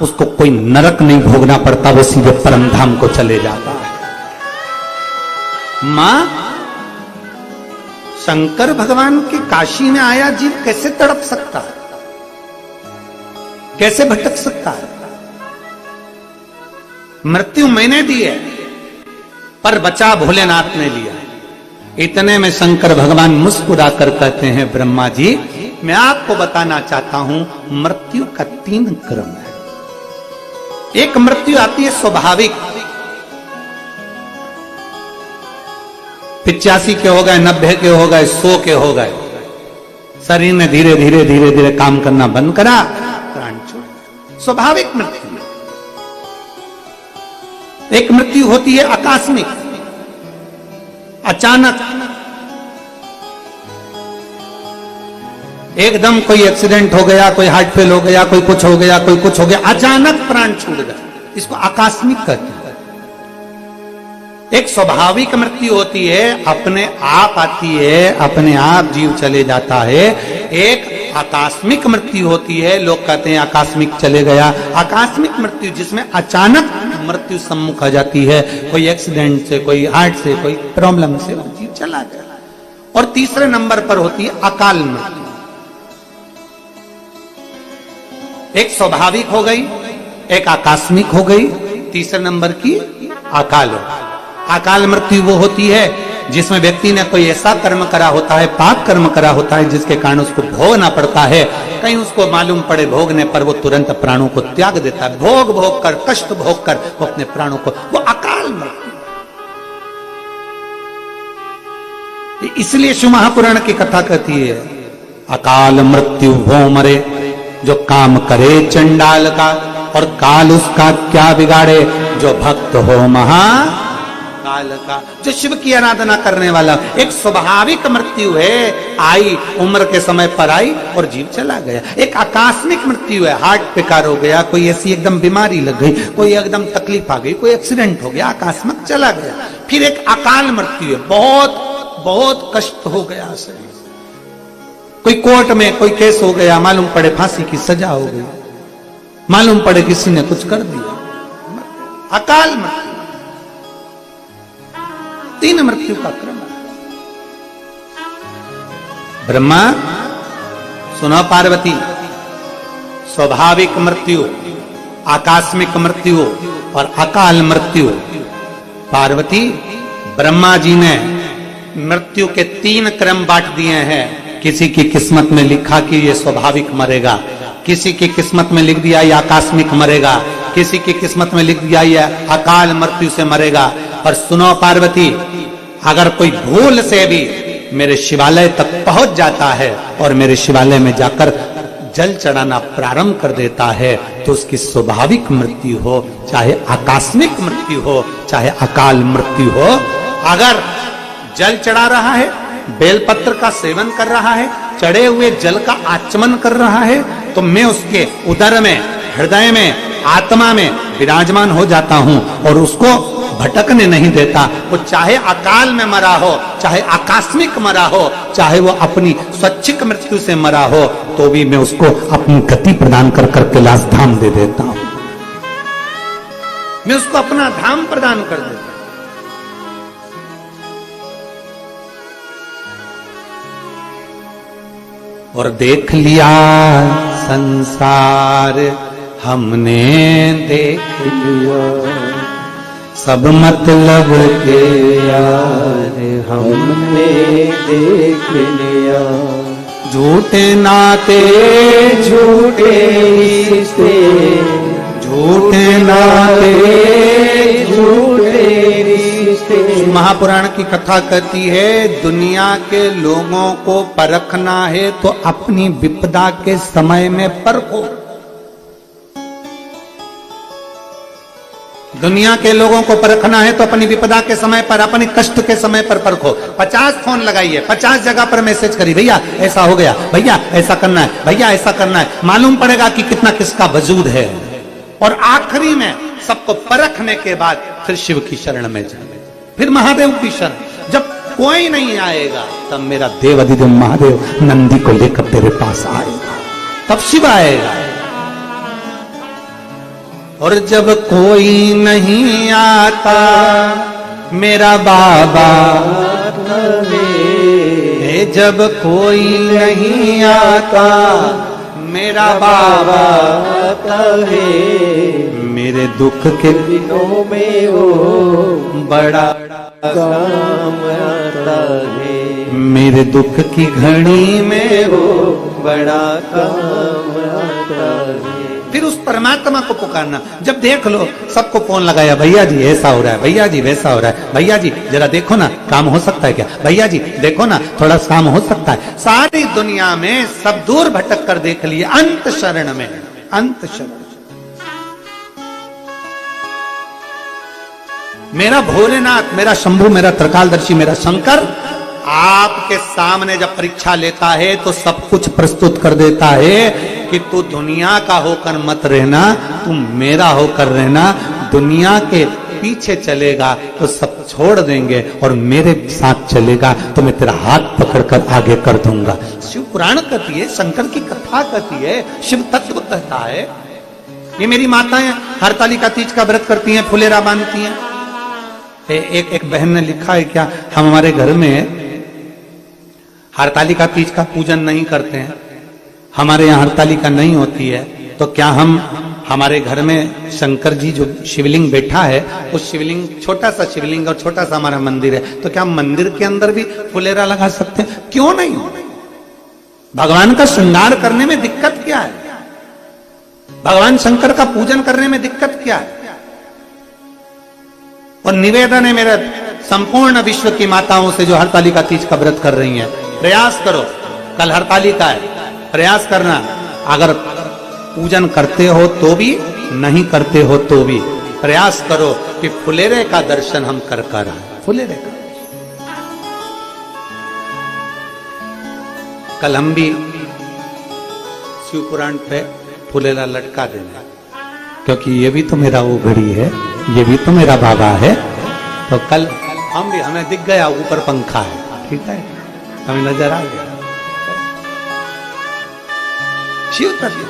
उसको कोई नरक नहीं भोगना पड़ता, वो सीधे परम धाम को चले जाता है। मां, शंकर भगवान के काशी में आया जीव कैसे तड़प सकता है? कैसे भटक सकता है? मृत्यु मैंने दी है पर बचा भोलेनाथ ने लिया। इतने में शंकर भगवान मुस्कुराकर कहते हैं, ब्रह्मा जी मैं आपको बताना चाहता हूं, मृत्यु का 3 क्रम है। एक मृत्यु आती है स्वाभाविक, 85 के हो गए, 90 के हो गए, 100 के हो गए, शरीर ने धीरे धीरे धीरे धीरे काम करना बंद करा, प्राण छोड़, स्वाभाविक मृत्यु। एक मृत्यु होती है आकस्मिक, अचानक एकदम कोई एक्सीडेंट हो गया, कोई हार्ट फेल हो गया, कोई कुछ हो गया, कोई कुछ हो गया, अचानक प्राण छूट गया, इसको आकस्मिक कहते हैं। एक स्वाभाविक मृत्यु होती है, अपने आप आती है, अपने आप जीव चले जाता है। एक आकस्मिक मृत्यु होती है, लोग कहते हैं आकस्मिक चले गया। आकस्मिक मृत्यु जिसमें अचानक मृत्यु सम्मुख आ जाती है, कोई एक्सीडेंट से, कोई हार्ट से, कोई प्रॉब्लम से जीव चला गया। और तीसरे नंबर पर होती है अकाल मृत्यु। एक स्वाभाविक हो गई, एक आकस्मिक हो गई, तीसरे नंबर की अकाल हो। अकाल मृत्यु वो होती है जिसमें व्यक्ति ने कोई ऐसा कर्म करा होता है, पाप कर्म करा होता है, जिसके कारण उसको भोगना पड़ता है। कहीं उसको मालूम पड़े भोगने पर वो तुरंत प्राणों को त्याग देता है, भोग भोग कर, कष्ट भोग कर वो अपने प्राणों को, वो अकाल मृत्यु। इसलिए शिव महापुराण की कथा कहती है, अकाल मृत्यु वो मरे जो काम करे चंडाल का, और काल उसका क्या बिगाड़े जो भक्त हो महाकाल का। जो शिव की आराधना करने वाला, एक स्वाभाविक मृत्यु है, आई उम्र के समय पर आई और जीव चला गया। एक आकस्मिक मृत्यु है, हार्ट बेकार हो गया, कोई ऐसी एकदम बीमारी लग गई, कोई एकदम तकलीफ आ गई, कोई एक्सीडेंट हो गया, आकस्मिक चला गया। फिर एक अकाल मृत्यु है, बहुत बहुत कष्ट हो गया शरीर, कोई कोर्ट में कोई केस हो गया, मालूम पड़े फांसी की सजा हो गई, मालूम पड़े किसी ने कुछ कर दिया, अकाल मृत्यु। 3 मृत्यु का क्रम है। ब्रह्मा सुनो पार्वती, स्वाभाविक मृत्यु, आकस्मिक मृत्यु और अकाल मृत्यु। पार्वती, ब्रह्मा जी ने मृत्यु के 3 क्रम बांट दिए हैं। किसी की किस्मत में लिखा कि ये स्वाभाविक मरेगा, किसी की किस्मत में लिख दिया ये आकस्मिक मरेगा, किसी की किस्मत में लिख दिया ये अकाल मृत्यु से मरेगा। और सुनो पार्वती, अगर कोई भूल से भी मेरे शिवालय तक पहुंच जाता है और मेरे शिवालय में जाकर जल चढ़ाना प्रारंभ कर देता है तो उसकी स्वाभाविक मृत्यु हो, चाहे आकस्मिक मृत्यु हो, चाहे अकाल मृत्यु हो, अगर जल चढ़ा रहा है, बेलपत्र का सेवन कर रहा है, चढ़े हुए जल का आचमन कर रहा है, तो मैं उसके उदर में, हृदय में, आत्मा में विराजमान हो जाता हूं और उसको भटकने नहीं देता। वो चाहे अकाल में मरा हो, चाहे आकस्मिक मरा हो, चाहे वो अपनी स्वैच्छिक मृत्यु से मरा हो, तो भी मैं उसको अपनी गति प्रदान कर करके कैलाश धाम दे देता हूं। मैं उसको अपना धाम प्रदान कर देता हूं। और देख लिया संसार हमने, देख लिया सब मतलब के यार हमने देख लिया। झूठे नाते झूठे रिश्ते, झूठे नाते झूठे रिश्ते। महापुराण की कथा कहती है, दुनिया के लोगों को परखना है तो अपनी विपदा के समय में परखो। दुनिया के लोगों को परखना है तो अपनी विपदा के समय पर, अपनी कष्ट के समय पर परखो। 50 फोन लगाइए, 50 जगह पर मैसेज करिए, भैया ऐसा हो गया, भैया ऐसा करना है, भैया ऐसा करना है। मालूम पड़ेगा कि कितना किसका वजूद है। और आखिरी में सबको परखने के बाद फिर शिव की शरण में जाए, फिर महादेव की शरण। जब कोई नहीं आएगा तब मेरा देव अधिदेव महादेव नंदी को लेकर तेरे पास आएगा, तब शिव आएगा। और जब कोई नहीं आता मेरा बाबा कहे, जब कोई नहीं आता मेरा बाबा कहे, मेरे दुख के दिनों में वो बड़ा काम आता है, मेरे दुख की घड़ी में वो बड़ा काम आता है। फिर उस परमात्मा को पुकारना। जब देख लो सबको फोन लगाया, भैया जी ऐसा हो रहा है, भैया जी वैसा हो रहा है, भैया जी जरा देखो ना काम हो सकता है क्या, भैया जी देखो ना थोड़ा काम हो सकता है। सारी दुनिया में सब दूर भटक कर देख लिए, अंत शरण में, अंत शरण। मेरा भोलेनाथ, मेरा शंभु, मेरा त्रिकालदर्शी, मेरा शंकर आपके सामने जब परीक्षा लेता है तो सब कुछ प्रस्तुत कर देता है कि तू दुनिया का होकर मत रहना, तू मेरा होकर रहना। दुनिया के पीछे चलेगा तो सब छोड़ देंगे और मेरे साथ चलेगा तो मैं तेरा हाथ पकड़कर आगे कर दूंगा। शिव पुराण कहती है, शंकर की कथा कहती है, शिव तत्व कहता है। ये मेरी माताएं हरतालिका तीज का व्रत करती हैं, फुलेरा बांधती हैं। एक बहन ने लिखा है, क्या हम हमारे घर में हरतालिका तीज का पूजन नहीं करते हैं, हमारे यहाँ हरतालिका नहीं होती है, तो क्या हम हमारे घर में शंकर जी जो शिवलिंग बैठा है, उस शिवलिंग, छोटा सा शिवलिंग और छोटा सा हमारा मंदिर है, तो क्या मंदिर के अंदर भी फुलेरा लगा सकते हैं? क्यों नहीं? भगवान का श्रृंगार करने में दिक्कत क्या है? भगवान शंकर का पूजन करने में दिक्कत क्या है? और निवेदन है मेरा संपूर्ण विश्व की माताओं से जो हरतालिका तीज का व्रत कर रही हैं, प्रयास करो, कल हरतालिका है, प्रयास करना। अगर पूजन करते हो तो भी, नहीं करते हो तो भी प्रयास करो कि फुलेरे का दर्शन हम कर आए। फुलेरे का कल हम भी शिव पुराण पे फुलेरा लटका देना, क्योंकि ये भी तो मेरा वो घड़ी है, ये भी तो मेरा बाबा है। तो कल हम भी, हमें दिख गया ऊपर पंखा है, ठीक है, हमें नजर आ गया शिव तत्व,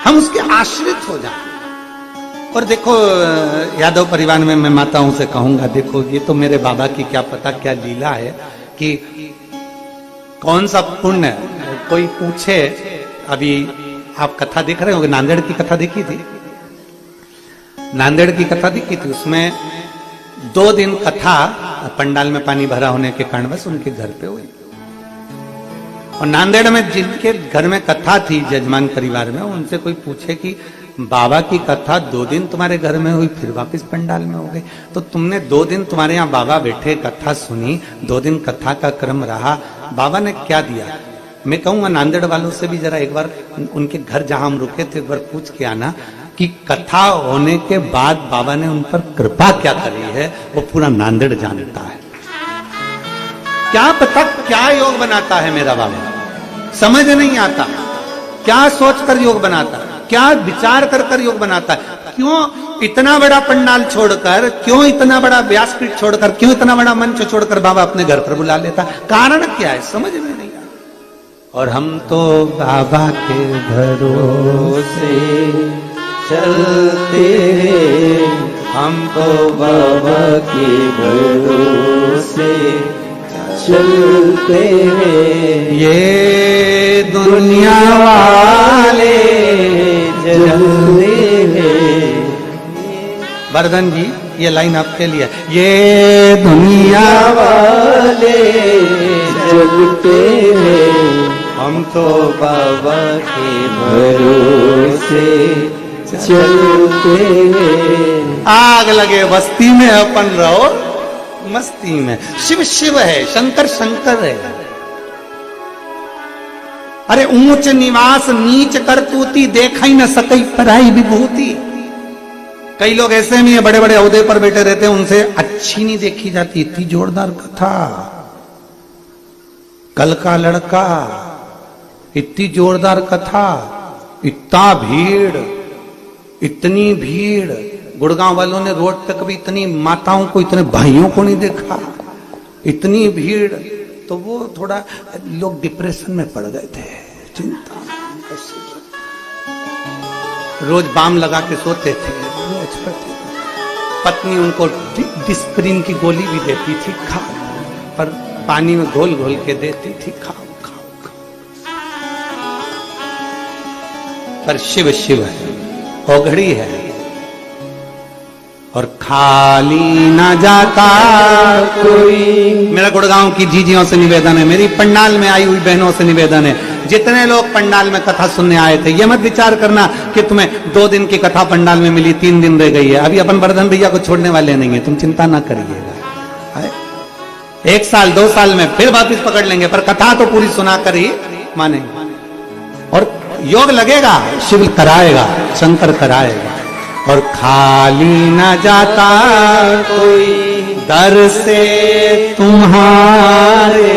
हम उसके आश्रित हो जाए। और देखो यादव परिवार में मैं माताओं से कहूंगा, देखो ये तो मेरे बाबा की क्या पता क्या लीला है कि कौन सा पुण्य, कोई पूछे, अभी आप कथा देख रहे होंगे, नांदेड़ की कथा देखी थी, नांदेड़ की कथा देखी थी, उसमें 2 दिन कथा पंडाल में पानी भरा होने के कारण बस उनके घर पे हुई। और नांदेड़ में जिनके घर में कथा थी जजमान परिवार में, उनसे कोई पूछे कि बाबा की कथा 2 दिन तुम्हारे घर में हुई, फिर वापस पंडाल में हो गई, तो तुमने 2 दिन तुम्हारे यहाँ बाबा बैठे कथा सुनी, 2 दिन कथा का क्रम रहा, बाबा ने क्या दिया? मैं कहूंगा नांदेड़ वालों से भी जरा एक बार उनके घर जहां हम रुके थे एक बार पूछ के आना कि कथा होने के बाद बाबा ने उन पर कृपा क्या करी है, वो पूरा नांदेड़ जानता है। क्या पता क्या योग बनाता है मेरा बाबा, समझ नहीं आता, क्या सोचकर योग बनाता है, क्या विचार कर योग बनाता है, क्यों इतना बड़ा पंडाल छोड़कर, क्यों इतना बड़ा व्यासपीठ छोड़कर, क्यों इतना बड़ा मंच छोड़कर बाबा अपने घर पर बुला लेता, कारण क्या है समझ में नहीं आता। और हम तो बाबा के भरोसे चलते हैं, हम तो बाबा के भरोसे चलते हैं, ये दुनिया वाले चलते हैं। वर्धन जी ये लाइन आपके लिए, ये दुनिया वाले चलते हैं, हम तो बाबा के भरोसे चलते हैं। आग लगे बस्ती में अपन रहो मस्ती में, शिव शिव है, शंकर शंकर है। अरे ऊंच निवास नीच करतूती, देखा ही न सकई पराई विभूति। कई लोग ऐसे में बड़े बड़े ओहदे पर बैठे रहते हैं, उनसे अच्छी नहीं देखी जाती। इतनी जोरदार कथा, कल का लड़का, इतनी जोरदार कथा, इतना भीड़, इतनी भीड़। गुड़गांव वालों ने रोड पे कभी इतनी माताओं को, इतने भाइयों को नहीं देखा, इतनी भीड़। तो वो थोड़ा लोग डिप्रेशन में पड़ गए थे, चिंता। रोज बाम लगा के सोते थे, रोज पत्नी उनको डिस्प्रिन की गोली भी देती थी, खा, पर पानी में घोल घोल के देती थी, खाओ खाओ खाओ। पर शिव शिव है, ओघड़ी है, और खाली ना जाता कोई। मेरा गुड़गांव की जीजियों से निवेदन है, मेरी पंडाल में आई हुई बहनों से निवेदन है, जितने लोग पंडाल में कथा सुनने आए थे, ये मत विचार करना कि तुम्हें 2 दिन की कथा पंडाल में मिली, 3 दिन रह गई है। अभी अपन वर्धन भैया को छोड़ने वाले नहीं है, तुम चिंता ना करिएगा। 1 साल 2 साल में फिर वापिस पकड़ लेंगे, पर कथा तो पूरी सुनाकर ही मानेंगे। और योग लगेगा, शिव कराएगा, शंकर कराएगा। और खाली न जाता कोई दर से तुम्हारे,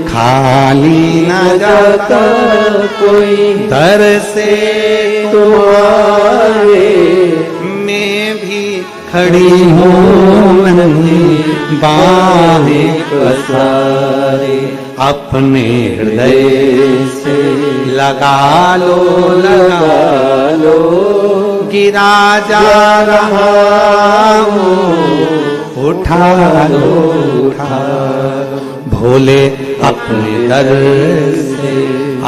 खाली न जाता कोई दर से तुम्हारे, मैं भी खड़ी हूँ बाहें पसारे, अपने हृदय से लगा लो, लगा लो। गिरा जा रहा हूँ, उठा लो, उठा लो। भोले अपने दर से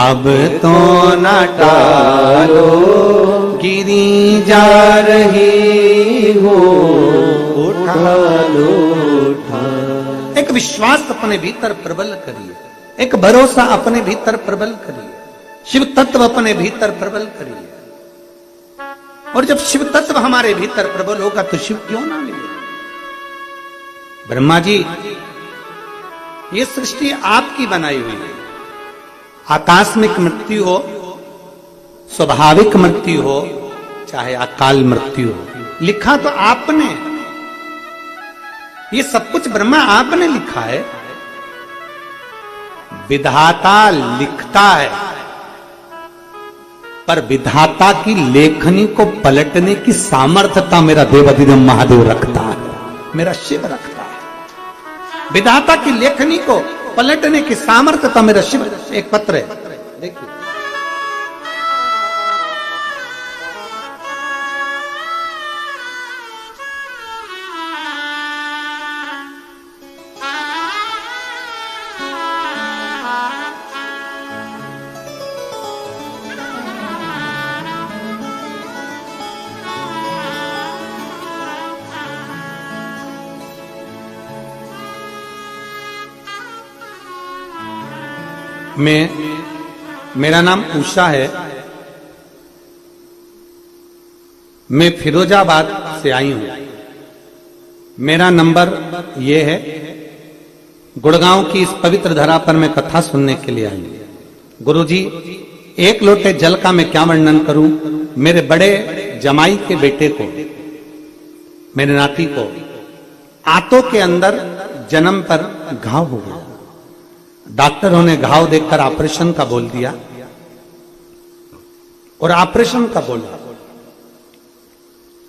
अब तो न टालो, गिरी जा रही हो, उठा लो, उठा। एक विश्वास अपने भीतर प्रबल करिए, एक भरोसा अपने भीतर प्रबल करिए, शिव तत्व अपने भीतर प्रबल करिए। और जब शिव तत्व हमारे भीतर प्रबल होगा तो शिव क्यों ना मिले। ब्रह्मा जी, ये सृष्टि आपकी बनाई हुई है, आकस्मिक मृत्यु हो, स्वाभाविक मृत्यु हो, चाहे अकाल मृत्यु हो, लिखा तो आपने। ये सब कुछ ब्रह्मा आपने लिखा है। विधाता लिखता है, पर विधाता की लेखनी को पलटने की सामर्थ्यता मेरा देवाधिदेव महादेव रखता है, मेरा शिव रखता है। विधाता की लेखनी को पलटने की सामर्थ्यता मेरा शिव। एक पत्र है, देखिए, मेरा नाम उषा है। मैं फिरोजाबाद से आई हूं। मेरा नंबर ये है। गुड़गांव की इस पवित्र धरा पर मैं कथा सुनने के लिए आई हूं। गुरुजी, एक लोटे जल का मैं क्या वर्णन करूं। मेरे बड़े जमाई के बेटे को, मेरे नाती को आंतों के अंदर जन्म पर घाव हो गया। डॉक्टरों ने घाव देखकर ऑपरेशन का बोल दिया और ऑपरेशन का बोला।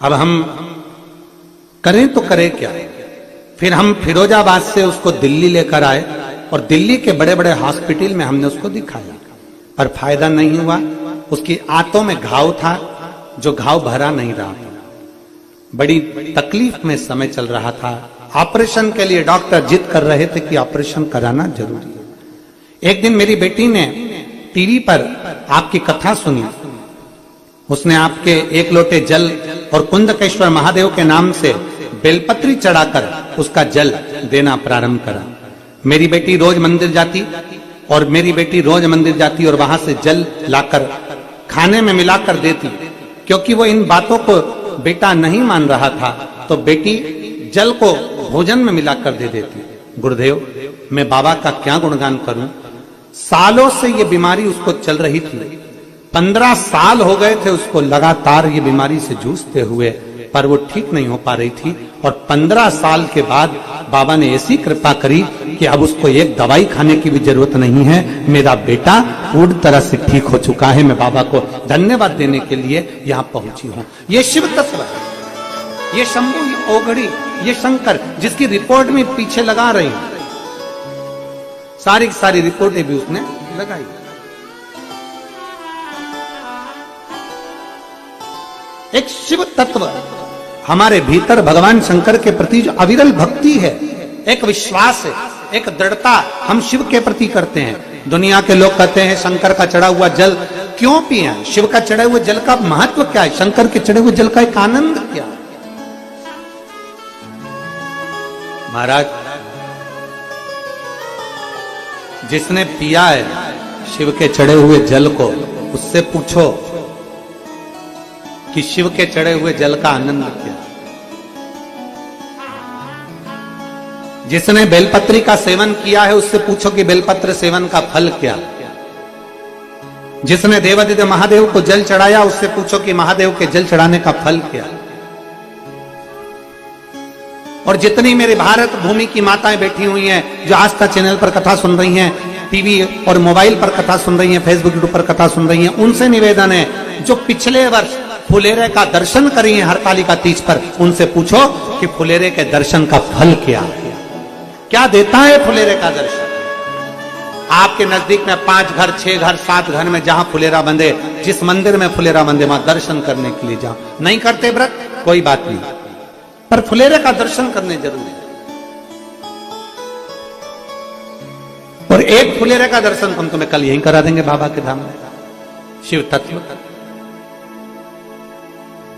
अब हम करें तो करें क्या। फिर हम फिरोजाबाद से उसको दिल्ली लेकर आए और दिल्ली के बड़े बड़े हॉस्पिटल में हमने उसको दिखाया, पर फायदा नहीं हुआ। उसकी आंतों में घाव था, जो घाव भरा नहीं रहा था। बड़ी तकलीफ में समय चल रहा था। ऑपरेशन के लिए डॉक्टर जिद कर रहे थे कि ऑपरेशन कराना जरूरी है। एक दिन मेरी बेटी ने टीवी पर आपकी कथा सुनी। उसने आपके एक लोटे जल और कुंदकेश्वर महादेव के नाम से बेलपत्री चढ़ाकर उसका जल देना प्रारंभ करा। मेरी बेटी रोज मंदिर जाती और वहां से जल लाकर खाने में मिलाकर देती। क्योंकि वो इन बातों को बेटा नहीं मान रहा था, तो बेटी जल को भोजन में मिलाकर दे देती। गुरुदेव, मैं बाबा का क्या गुणगान करूं। सालों से ये बीमारी उसको चल रही थी। 15 साल हो गए थे उसको लगातार ये बीमारी से जूझते हुए, पर वो ठीक नहीं हो पा रही थी। और 15 साल के बाद बाबा ने ऐसी कृपा करी कि अब उसको एक दवाई खाने की भी जरूरत नहीं है। मेरा बेटा पूरी तरह से ठीक हो चुका है। मैं बाबा को धन्यवाद देने के लिए यहाँ पहुंची हूँ। ये शिव तत्व है, ये शंभु, ये ओघड़ी, ये शंकर, जिसकी रिपोर्ट में पीछे लगा रही हूं। सारी की सारी रिपोर्टें भी उसने लगाई। एक शिव तत्व हमारे भीतर भगवान शंकर के प्रति जो अविरल भक्ति है, एक विश्वास है, एक दृढ़ता हम शिव के प्रति करते हैं। दुनिया के लोग कहते हैं शंकर का चढ़ा हुआ जल क्यों पिए। शिव का चढ़े हुए जल का महत्व क्या है, शंकर के चढ़े हुए जल का एक आनंद क्या है। महाराज, जिसने पिया है शिव के चढ़े हुए जल को, उससे पूछो कि शिव के चढ़े हुए जल का आनंद क्या। जिसने बेलपत्री का सेवन किया है, उससे पूछो कि बेलपत्र सेवन का फल क्या। जिसने देवादिदेव महादेव को जल चढ़ाया, उससे पूछो कि महादेव के जल चढ़ाने का फल क्या। और जितनी मेरे भारत भूमि की माताएं बैठी हुई हैं, जो आस्था चैनल पर कथा सुन रही हैं, टीवी और मोबाइल पर कथा सुन रही हैं, फेसबुक यूट्यूब पर कथा सुन रही हैं, उनसे निवेदन है, जो पिछले वर्ष फुलेरे का दर्शन करी है हरतालिका तीज पर, उनसे पूछो कि फुलेरे के दर्शन का फल क्या देता है फुलेरे का दर्शन। आपके नजदीक में 5 घर, 6 घर, 7 घर में जहां फुलेरा बंधे, जिस मंदिर में फुलेरा बंधे, वहां दर्शन करने के लिए जाओ। नहीं करते व्रत, कोई बात नहीं, पर फुलेरे का दर्शन करने जरूरी है। और एक फुलेरे का दर्शन हम तुम्हें कल यहीं करा देंगे बाबा के धाम में। शिव तत्व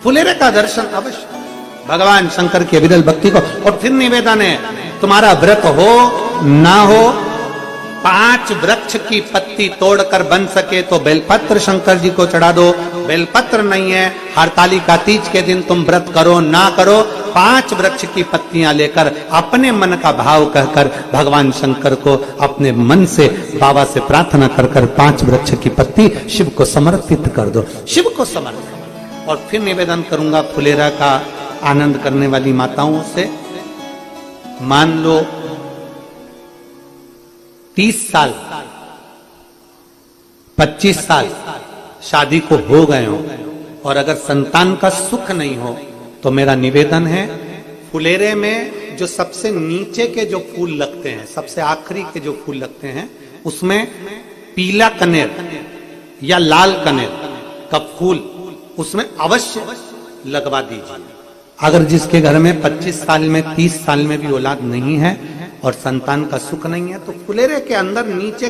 फुलेरे का दर्शन अवश्य, भगवान शंकर की अविरल भक्ति को। और फिर निवेदन है, तुम्हारा व्रत हो ना हो, 5 वृक्ष की पत्ती तोड़कर बन सके तो बेलपत्र शंकर जी को चढ़ा दो। बेलपत्र नहीं है, हरतालिका तीज के दिन तुम व्रत करो ना करो, 5 वृक्ष की पत्तियां लेकर अपने मन का भाव कहकर भगवान शंकर को अपने मन से, बाबा से प्रार्थना कर 5 वृक्ष की पत्ती शिव को समर्पित कर दो। शिव को समर्पित। और फिर निवेदन करूंगा फुलेरा का आनंद करने वाली माताओं से, मान लो 30 साल 25 साल शादी को हो गए हो और अगर संतान का सुख नहीं हो, तो मेरा निवेदन है, फुलेरे में जो सबसे नीचे के जो फूल लगते हैं, सबसे आखिरी के जो फूल लगते हैं, उसमें पीला कनेर या लाल कनेर का फूल उसमें अवश्य लगवा दीजिए। अगर जिसके घर में 25 साल में 30 साल में भी औलाद नहीं है और संतान का सुख नहीं है, तो फुलेरे के अंदर नीचे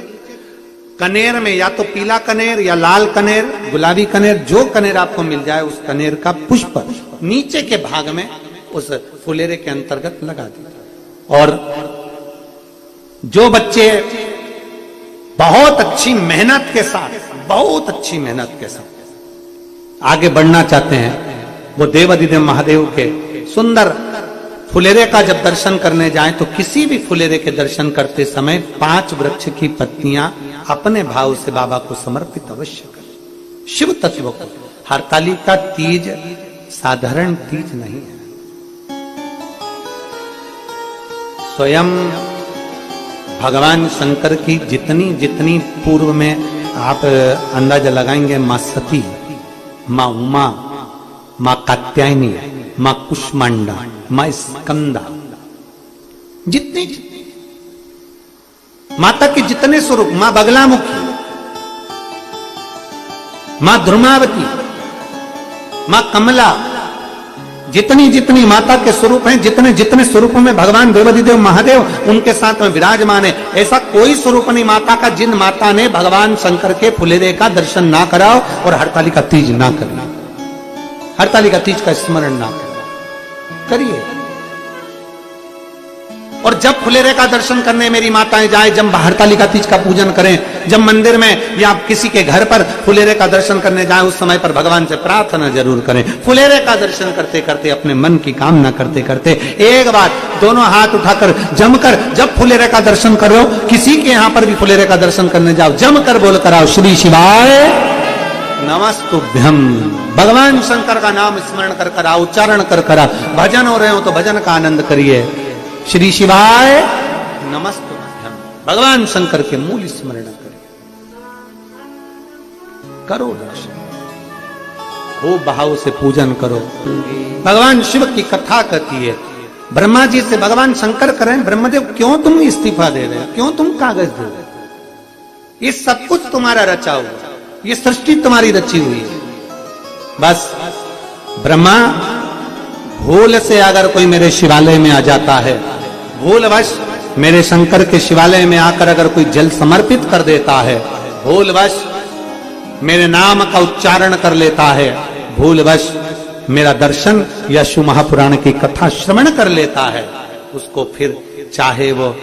कनेर में या तो पीला कनेर या लाल कनेर, गुलाबी कनेर, जो कनेर आपको मिल जाए, उस कनेर का पुष्प नीचे के भाग में उस फुलेरे के अंतर्गत लगा दीजिए। और जो बच्चे बहुत अच्छी मेहनत के साथ, बहुत अच्छी मेहनत के साथ आगे बढ़ना चाहते हैं, वो देवाधिदेव महादेव के सुंदर फुलेरे का जब दर्शन करने जाएं तो किसी भी फुलेरे के दर्शन करते समय 5 वृक्ष की पत्तियां अपने भाव से बाबा को समर्पित अवश्य करें। शिव तत्व को हरतालिका तीज साधारण तीज नहीं है। स्वयं भगवान शंकर की जितनी जितनी पूर्व में आप अंदाजा लगाएंगे, मां सती, मां उमा, मां कात्यायनी, मां कुष्मांडा, मां स्कंदा, जितनी माता के जितने स्वरूप, मां बगलामुखी, मां ध्रुमावती, मां कमला, जितनी जितनी माता के स्वरूप हैं, जितने जितने स्वरूपों में भगवान देवाधिदेव महादेव उनके साथ में विराजमान है, ऐसा कोई स्वरूप नहीं माता का जिन माता ने भगवान शंकर के फुलेरे का दर्शन ना कराओ और हरतालिका तीज ना करना, हरतालिका तीज का स्मरण ना करिए। और जब फुलेरे का दर्शन करने मेरी माताएं जाए, जब हरतालिका तीज का पूजन करें, जब मंदिर में या किसी के घर पर फुलेरे का दर्शन करने जाए, उस समय पर भगवान से प्रार्थना जरूर करें। फुलेरे का दर्शन करते करते अपने मन की कामना करते करते एक बार दोनों हाथ उठाकर जमकर, जब फुलेरे का दर्शन करो, किसी के यहां पर भी फुलेरे का दर्शन करने जाओ, जमकर बोल कर आओ, श्री शिवाय नमस्तुभ्यम। भगवान शंकर का नाम स्मरण कर कर आओ, उच्चारण कर कर आओ। भजन हो रहे हो तो भजन का आनंद करिए। श्री शिवाय नमस्तुभ्यम। भगवान शंकर के मूल स्मरण करिए, करो दर्शन, हो भाव से पूजन करो। भगवान शिव की कथा कहती है, ब्रह्मा जी से भगवान शंकर करें, ब्रह्मदेव क्यों तुम इस्तीफा दे रहे हो, क्यों तुम कागज दे रहे हो, ये सब कुछ तुम्हारा रचा हुआ, ये सृष्टि तुम्हारी रची हुई है। बस ब्रह्मा, भूल से अगर कोई मेरे शिवालय में आ जाता है, भूलवश मेरे शंकर के शिवालय में आकर अगर कोई जल समर्पित कर देता है, भूलवश मेरे नाम का उच्चारण कर लेता है, भूलवश मेरा दर्शन या शिव महापुराण की कथा श्रवण कर लेता है, उसको फिर चाहे वो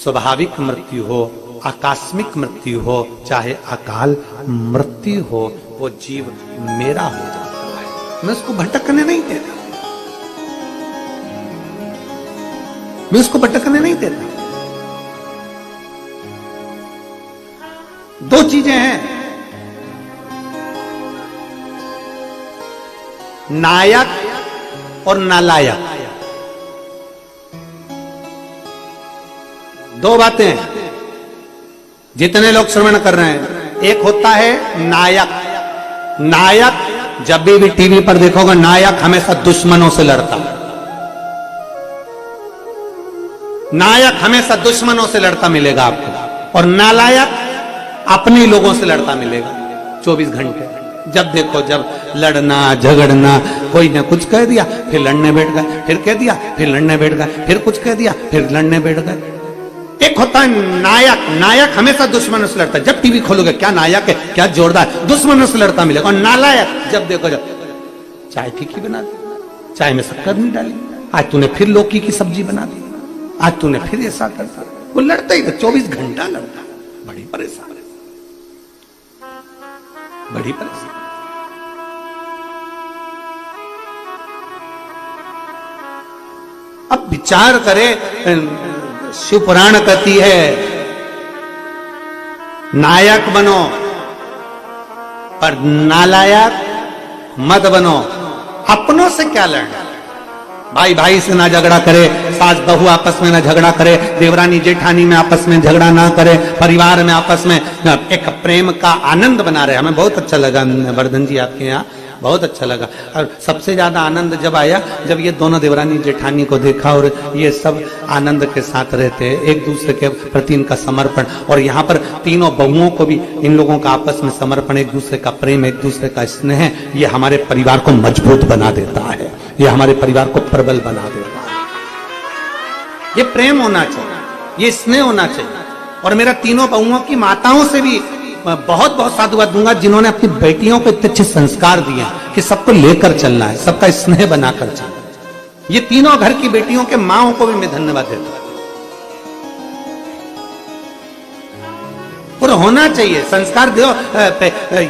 स्वाभाविक मृत्यु हो, आकस्मिक मृत्यु हो, चाहे अकाल मृत्यु हो, वो जीव मेरा हो जाता है। मैं उसको भटकने नहीं देता, मैं उसको भटकने नहीं देता। दो चीजें हैं, नायक और नालायक, दो बातें हैं जितने लोग श्रवण कर रहे हैं। एक होता है नायक, नायक जब भी टीवी पर देखोगे, नायक हमेशा दुश्मनों से लड़ता, नायक हमेशा दुश्मनों से लड़ता मिलेगा आपको, और नालायक अपने लोगों से लड़ता मिलेगा 24 घंटे। जब देखो, जब लड़ना झगड़ना, कोई ने कुछ कह दिया फिर लड़ने बैठ गए, फिर कह दिया फिर लड़ने बैठ गए, फिर कुछ कह दिया फिर लड़ने बैठ गए। एक होता है नायक, नायक हमेशा दुश्मनों से लड़ता है। जब टीवी खोलोगे क्या नायक है, क्या जोरदार, दुश्मनों से लड़ता मिलेगा। और नालायक जब देखो, जब चाय फीकी बना दी, चाय में शक्कर नहीं डाली, आज तूने फिर लौकी की सब्जी बना दी, आज तूने फिर ऐसा करता, वो लड़ता ही 24 घंटा लड़ता। बड़ी परेशान, बड़ी परेशान। अब विचार करें, शिव पुराण कहती है नायक बनो पर नालायक मत बनो। अपनों से क्या लड़ना, भाई भाई से ना झगड़ा करे, सास बहू आपस में ना झगड़ा करे, देवरानी जेठानी में आपस में झगड़ा ना करे, परिवार में आपस में एक प्रेम का आनंद बना रहे। हमें बहुत अच्छा लगा वर्धन जी, आपके यहाँ बहुत अच्छा लगा। और सबसे ज्यादा आनंद जब आया जब ये दोनों देवरानी जेठानी को देखा और ये सब आनंद के साथ रहते, एक दूसरे के प्रति इनका समर्पण, और यहाँ पर तीनों बहुओं को भी इन लोगों का आपस में समर्पण, एक दूसरे का प्रेम, एक दूसरे का स्नेह, ये हमारे परिवार को मजबूत बना देता है, ये हमारे परिवार को प्रबल बना देता है। ये प्रेम होना चाहिए, ये स्नेह होना चाहिए। और मेरा तीनों बहुओं की माताओं से भी बहुत बहुत साधुवाद दूंगा, जिन्होंने अपनी बेटियों को इतने अच्छे संस्कार दिए कि सबको लेकर चलना है, सबका स्नेह बनाकर चलना है। ये तीनों घर की बेटियों के माओं को भी मैं धन्यवाद देता हूं। और होना चाहिए संस्कार दो,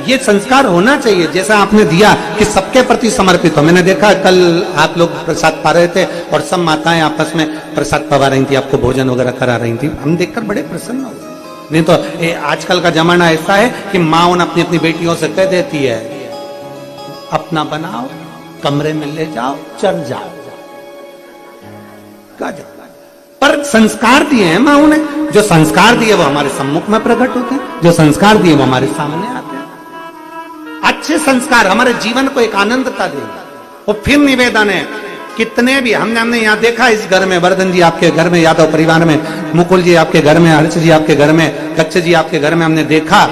ये संस्कार होना चाहिए जैसा आपने दिया कि सबके प्रति समर्पित हो। मैंने देखा कल आप लोग प्रसाद पा रहे थे और सब माताएं आपस में प्रसाद पवा रही थी, आपको भोजन वगैरह करा रही थी, हम देखकर बड़े प्रसन्न हो। नहीं तो आजकल का जमाना ऐसा है कि माँ अपनी अपनी बेटियों से कह देती है अपना बनाओ, कमरे में ले जाओ, चल जाओ, पर संस्कार दिए हैं माँ ने, जो संस्कार दिए वो हमारे सम्मुख में प्रकट होते हैं, जो संस्कार दिए वो हमारे सामने आते हैं। अच्छे संस्कार हमारे जीवन को एक आनंदता देंगे। और फिर निवेदन है, कितने भी हमने यहाँ देखा, इस घर में वर्धन जी आपके घर में, यादव परिवार में, मुकुल जी आपके घर में, हर्ष जी आपके घर में, कच्छ जी आपके घर में, हमने देखा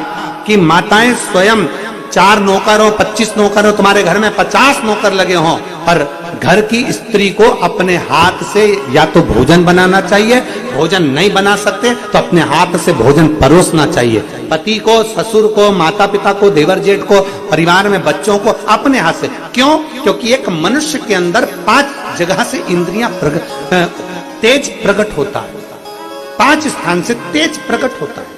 कि माताएं स्वयं 4 नौकर हो, 25 नौकर हो, तुम्हारे घर में 50 नौकर लगे हों, पर घर की स्त्री को अपने हाथ से या तो भोजन बनाना चाहिए, भोजन नहीं बना सकते तो अपने हाथ से भोजन परोसना चाहिए। पति को, ससुर को, माता पिता को, देवर जेठ को, परिवार में बच्चों को अपने हाथ से। क्यों? क्योंकि एक मनुष्य के अंदर 5 जगह से इंद्रियां तेज प्रकट होता है, 5 स्थान से तेज प्रकट होता है।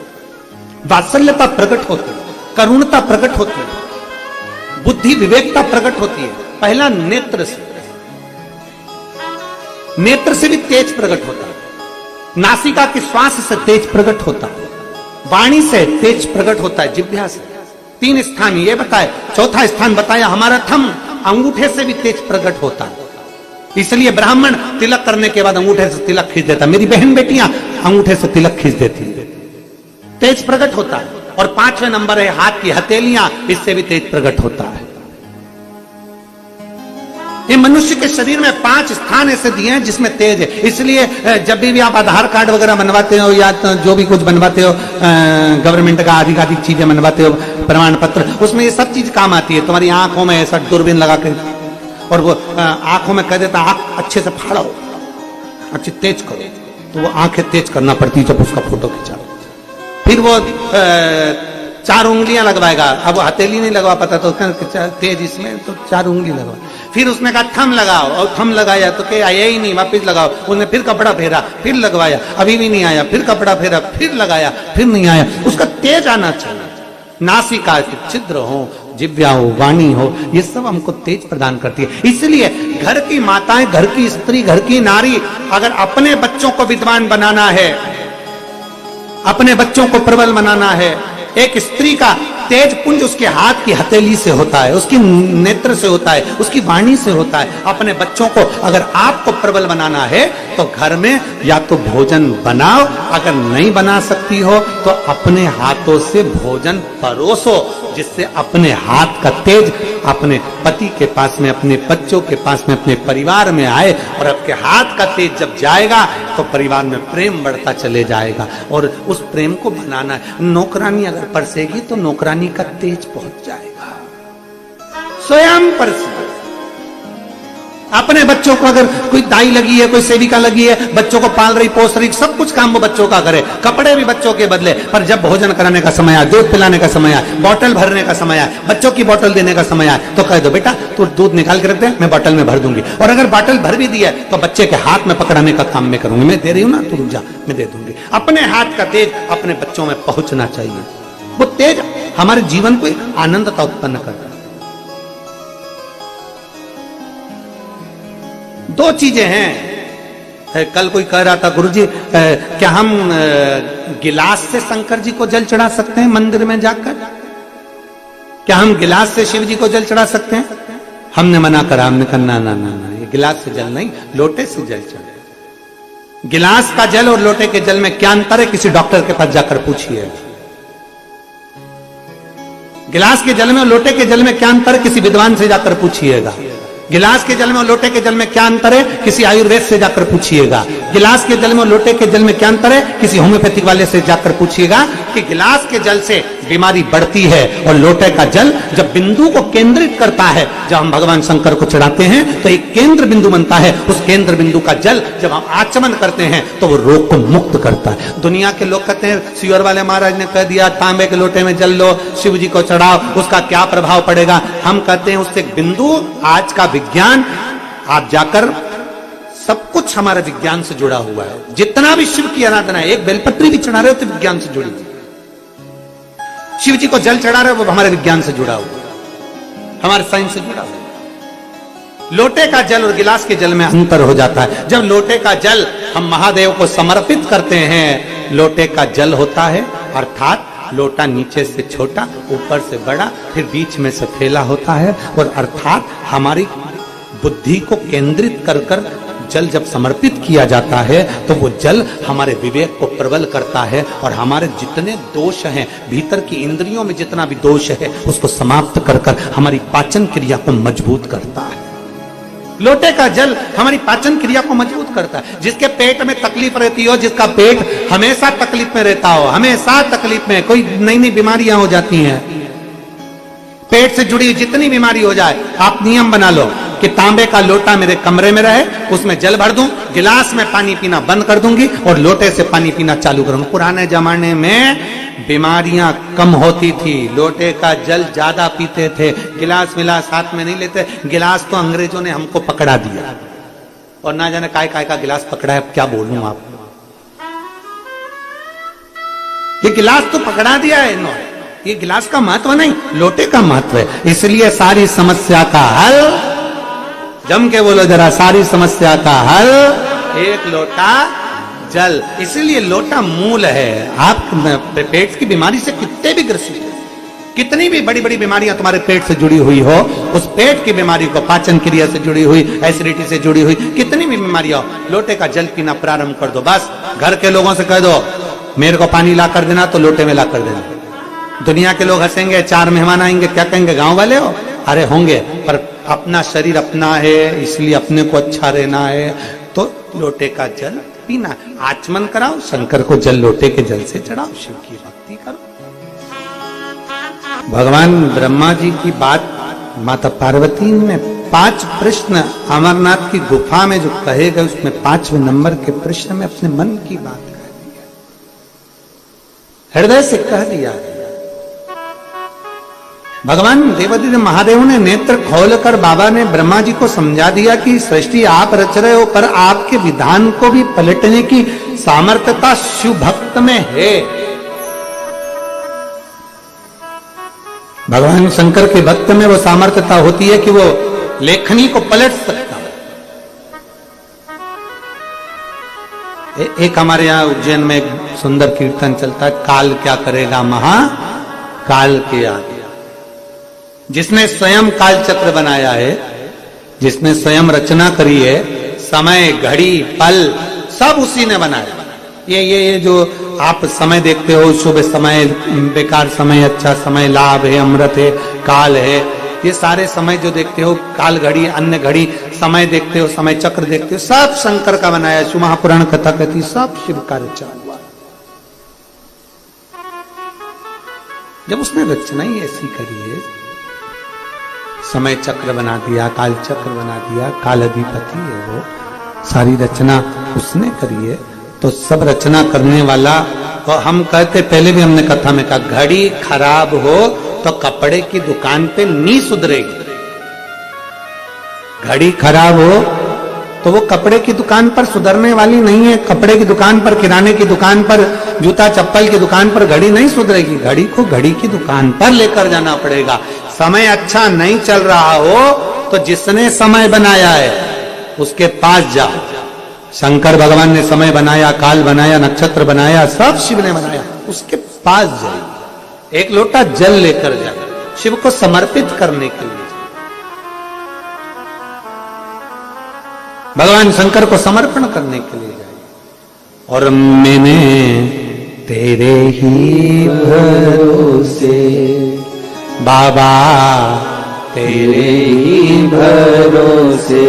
वात्सल्यता प्रकट होती है, करुणता प्रकट होती है, बुद्धि विवेकता प्रकट होती है। पहला नेत्र से, नेत्र से भी तेज प्रकट होता है, नासिका के श्वास से तेज प्रकट होता है, वाणी से तेज प्रकट होता है, जिह्वा से। 3 स्थान ये बताए, चौथा स्थान बताया हमारा थंब, अंगूठे से भी तेज प्रकट होता है। इसलिए ब्राह्मण तिलक करने के बाद अंगूठे से तिलक खींच देता, मेरी बहन बेटियां अंगूठे से तिलक खींच देती, तेज प्रकट होता है। और 5वें नंबर है हाथ की हथेलियां, इससे भी तेज प्रकट होता है। ये मनुष्य के शरीर में 5 स्थान ऐसे दिए हैं जिसमें तेज है। इसलिए जब भी आप आधार कार्ड वगैरह बनवाते हो या जो भी कुछ बनवाते हो, गवर्नमेंट का अधिकाधिक चीजें बनवाते हो, प्रमाण पत्र, उसमें ये सब चीज काम आती है। तुम्हारी आंखों में ऐसा दूरबीन लगा के, और वो आंखों में कह देता आंख अच्छे से फाड़ो, अच्छी तेज करो, तो वो आंखें तेज करना पड़ती है जब उसका फोटो खिंचाओ। फिर वो 4 उंगलियां लगवाएगा, अब वो हथेली नहीं लगवा पाता तो तेज इसमें तो 4 उंगली लगवा। फिर उसने कहा थम लगाओ, और थम लगाया तो क्या आया ही नहीं, वापिस लगाओ। उसने फिर कपड़ा फेरा, फिर लगवाया, अभी भी नहीं आया, फिर कपड़ा फेरा, फिर लगाया, फिर नहीं आया। उसका तेज आना चाहिए। नासिका के छिद्र हो, जिह्वा हो, वाणी हो, ये सब हमको तेज प्रदान करती है। इसलिए घर की माताएं, घर की स्त्री, घर की नारी अगर अपने बच्चों को विद्वान बनाना है, अपने बच्चों को प्रबल बनाना है, एक स्त्री का तेज पुंज उसके हाथ की हथेली से होता है, उसकी नेत्र से होता है, उसकी वाणी से होता है। अपने बच्चों को अगर आपको प्रबल बनाना है तो घर में या तो भोजन बनाओ, अगर नहीं बना सकती हो तो अपने हाथों से भोजन परोसो, जिससे अपने हाथ का तेज अपने पति के पास में, अपने बच्चों के पास में, अपने परिवार में आए। और आपके हाथ का तेज जब जाएगा तो परिवार में प्रेम बढ़ता चले जाएगा। और उस प्रेम को बनाना है। नौकरानी अगर परसेगी तो नौकरानी का तेज पहुंच जाएगा, स्वयं परसे। अपने बच्चों को अगर कोई दाई लगी है, कोई सेविका लगी है, बच्चों को पाल रही, पोस रही, सब कुछ काम वो बच्चों का करे, कपड़े भी बच्चों के बदले, पर जब भोजन कराने का समय आए, दूध पिलाने का समय आए, बोतल भरने का समय आए, बच्चों की बोतल देने का समय आए, तो कह दो बेटा तू दूध निकाल के रख दे, मैं बोतल में भर दूंगी। और अगर बोतल भर भी दी है तो बच्चे के हाथ में पकड़ाने का काम मैं करूंगी, मैं दे रही हूं ना, तू रुक जा, मैं दे दूंगी। अपने हाथ का तेज अपने बच्चों में पहुंचना चाहिए। वो तेज हमारे जीवन को आनंदता उत्पन्न करता है। 2 चीजें हैं। कल कोई कह रहा था गुरुजी क्या हम गिलास से शंकर जी को जल चढ़ा सकते हैं मंदिर में जाकर? क्या हम गिलास से शिव जी को जल चढ़ा सकते हैं? हमने मना करा, हमने कहा ना ना ना ना, ये गिलास से जल नहीं, लोटे से जल चढ़े। गिलास का जल और लोटे के जल में क्या अंतर है? किसी डॉक्टर के पास जाकर पूछिए। गिलास के जल में और लोटे के जल में क्या अंतर है? किसी विद्वान से जाकर पूछिएगा। गिलास के जल में और लोटे के जल में क्या अंतर है? किसी आयुर्वेद से जाकर पूछिएगा। गिलास के जल में और लोटे के जल में क्या अंतर है? किसी होम्योपैथिक वाले से जाकर पूछिएगा कि गिलास के जल से बीमारी बढ़ती है और लोटे का जल जब बिंदु को केंद्रित करता है, जब हम भगवान शंकर को चढ़ाते हैं तो एक केंद्र बिंदु बनता है। उस केंद्र बिंदु का जल जब हम आचमन करते हैं तो वो रोग को मुक्त करता है। दुनिया के लोग कहते हैं सियोर वाले महाराज ने कह दिया तांबे के लोटे में जल लो, शिव जी को चढ़ाओ, उसका क्या प्रभाव पड़ेगा? हम कहते हैं उससे बिंदु, आज का विज्ञान, आप जाकर सब कुछ हमारे विज्ञान से जुड़ा हुआ है। जितना भी शिव की आराधना है, एक बेलपत्री भी चढ़ा रहे हो तो विज्ञान से जुड़ी हुई। शिव जी को जल चढ़ा रहे, वो हमारे विज्ञान से जुड़ा हुआ, हमारे साइंस से जुड़ा हुआ। लोटे का जल और गिलास के जल में अंतर हो जाता है। जब लोटे का जल हम महादेव को समर्पित करते हैं, लोटे का जल होता है, अर्थात लोटा नीचे से छोटा, ऊपर से बड़ा, फिर बीच में से फैला होता है, और अर्थात हमारी बुद्धि को केंद्रित कर कर जल जब समर्पित किया जाता है तो वो जल हमारे विवेक को प्रबल करता है, और हमारे जितने दोष हैं, भीतर की इंद्रियों में जितना भी दोष है, उसको समाप्त कर कर हमारी पाचन क्रिया को मजबूत करता है। लोटे का जल हमारी पाचन क्रिया को मजबूत करता है। जिसके पेट में तकलीफ रहती हो, जिसका पेट हमेशा तकलीफ में रहता हो, हमेशा तकलीफ में, कोई नई नई बीमारियां हो जाती हैं, पेट से जुड़ी जितनी बीमारी हो जाए, आप नियम बना लो कि तांबे का लोटा मेरे कमरे में रहे, उसमें जल भर दूं, गिलास में पानी पीना बंद कर दूंगी और लोटे से पानी पीना चालू करूंगी। पुराने जमाने में बीमारियां कम होती थी, लोटे का जल ज्यादा पीते थे, गिलास विलास हाथ में नहीं लेते। गिलास तो अंग्रेजों ने हमको पकड़ा दिया, और ना जाने काय काय का गिलास पकड़ा है, क्या बोलूं आप। ये गिलास तो पकड़ा दिया है इन्होंने, ये गिलास का महत्व नहीं, लोटे का महत्व है। इसलिए सारी समस्या का हल, जम के बोलो जरा, सारी समस्या का हल एक लोटा जल। इसलिए लोटा मूल है। आप पेट की बीमारी से कितने भी ग्रसित हो, कितनी भी बड़ी बड़ी बीमारियां तुम्हारे पेट से जुड़ी हुई हो, उस पेट की बीमारी को, पाचन क्रिया से जुड़ी हुई, एसिडिटी से जुड़ी हुई कितनी भी बीमारियां हो, लोटे का जल पीना प्रारंभ कर दो। बस घर के लोगों से कह दो मेरे को पानी ला कर देना, तो लोटे में ला कर देना। दुनिया के लोग हंसेंगे, 4 मेहमान आएंगे, क्या कहेंगे, गांव वाले हो? अरे होंगे, पर अपना शरीर अपना है, इसलिए अपने को अच्छा रहना है, तो लोटे का जल पीना। आचमन कराओ, शंकर को जल लोटे के जल से चढ़ाओ, शिव की भक्ति करो। भगवान ब्रह्मा जी की बात माता पार्वती में 5 प्रश्न अमरनाथ की गुफा में जो कहे गए, उसमें 5वें नंबर के प्रश्न में अपने मन की बात कह दिया, हृदय से कह दिया। भगवान देवादिदेव महादेव ने नेत्र खोलकर बाबा ने ब्रह्मा जी को समझा दिया कि सृष्टि आप रच रहे हो, पर आपके विधान को भी पलटने की सामर्थ्यता शिव भक्त में है। भगवान शंकर के भक्त में वो सामर्थ्यता होती है कि वो लेखनी को पलट सकता है। एक हमारे यहाँ उज्जैन में एक सुंदर कीर्तन चलता है, काल क्या करेगा महा काल के आगे। जिसने स्वयं काल चक्र बनाया है, जिसने स्वयं रचना करी है, समय, घड़ी, पल सब उसी ने बनाया। ये जो आप समय देखते हो, शुभ समय, बेकार समय, अच्छा समय, लाभ है, अमृत है, काल है, ये सारे समय जो देखते हो, काल घड़ी, अन्य घड़ी, समय देखते हो, समय चक्र देखते हो, सब शंकर का बनाया। शिव महापुराण कथा कहती सब शिव का रचा हुआ। जब उसने रचना ही ऐसी करी है, समय चक्र बना दिया, काल चक्र बना दिया, काल अधिपति है वो, सारी रचना उसने करी है, तो सब रचना करने वाला। तो हम कहते, पहले भी हमने कथा में कहा, घड़ी खराब हो तो कपड़े की दुकान पे नहीं सुधरेगी। घड़ी खराब हो तो वो कपड़े की दुकान पर सुधरने वाली नहीं है। कपड़े की दुकान पर, किराने की दुकान पर, जूता चप्पल की दुकान पर घड़ी नहीं सुधरेगी। घड़ी को घड़ी की दुकान पर लेकर जाना पड़ेगा। समय अच्छा नहीं चल रहा हो तो जिसने समय बनाया है उसके पास जाओ। शंकर भगवान ने समय बनाया, काल बनाया, नक्षत्र बनाया, सब शिव ने बनाया, उसके पास जाइए, एक लोटा जल लेकर जाए, शिव को समर्पित करने के लिए। भगवान शंकर को समर्पण करने के लिए जाइए। और मैंने तेरे ही भरोसे बाबा, तेरे ही भरोसे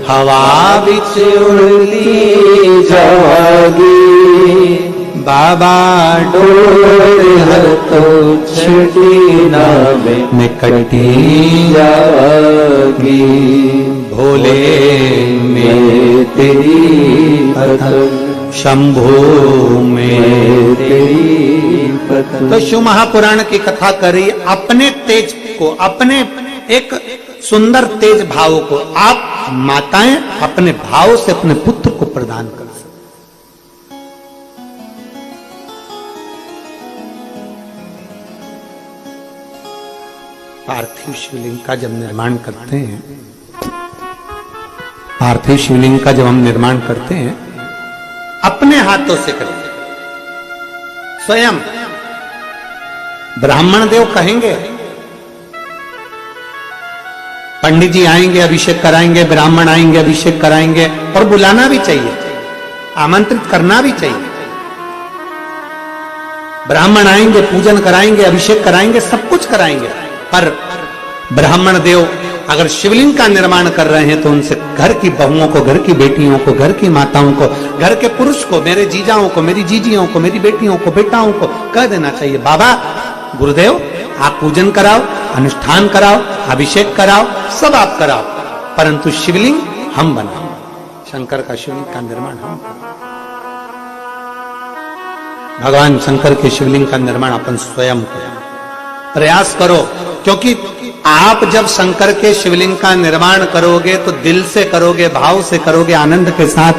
हवा बिच उड़ती जागी, बाबा डोर हर तो छठी नावे निकटी जागी। भोले में तेरी पतंग, शंभू में तेरी पतंग। तो शिव महापुराण की कथा करी, अपने तेज को, अपने एक सुंदर तेज भाव को आप माताएं अपने भाव से अपने पुत्र को प्रदान कर सकते। पार्थिव शिवलिंग का जब निर्माण करते हैं, पार्थिव शिवलिंग का जब हम निर्माण करते हैं, अपने हाथों से करते हैं। स्वयं ब्राह्मण देव कहेंगे, पंडित जी आएंगे अभिषेक कराएंगे, ब्राह्मण आएंगे अभिषेक कराएंगे, और बुलाना भी चाहिए, आमंत्रित करना भी चाहिए। ब्राह्मण आएंगे, पूजन कराएंगे, अभिषेक कराएंगे, सब कुछ कराएंगे। पर ब्राह्मण देव अगर शिवलिंग का निर्माण कर रहे हैं तो उनसे घर की बहुओं को, घर की बेटियों को, घर की माताओं को, घर के पुरुष को, मेरे जीजाओं को, मेरी जीजियों को, मेरी बेटियों को, बेटाओं को कह देना चाहिए, बाबा गुरुदेव आप पूजन कराओ, अनुष्ठान कराओ, अभिषेक कराओ, सब आप कराओ, परंतु शिवलिंग हम बनाओ, शंकर का शिवलिंग का निर्माण हम करें। भगवान शंकर के शिवलिंग का निर्माण अपन स्वयं करें, प्रयास करो, क्योंकि आप जब शंकर के शिवलिंग का निर्माण करोगे तो दिल से करोगे, भाव से करोगे, आनंद के साथ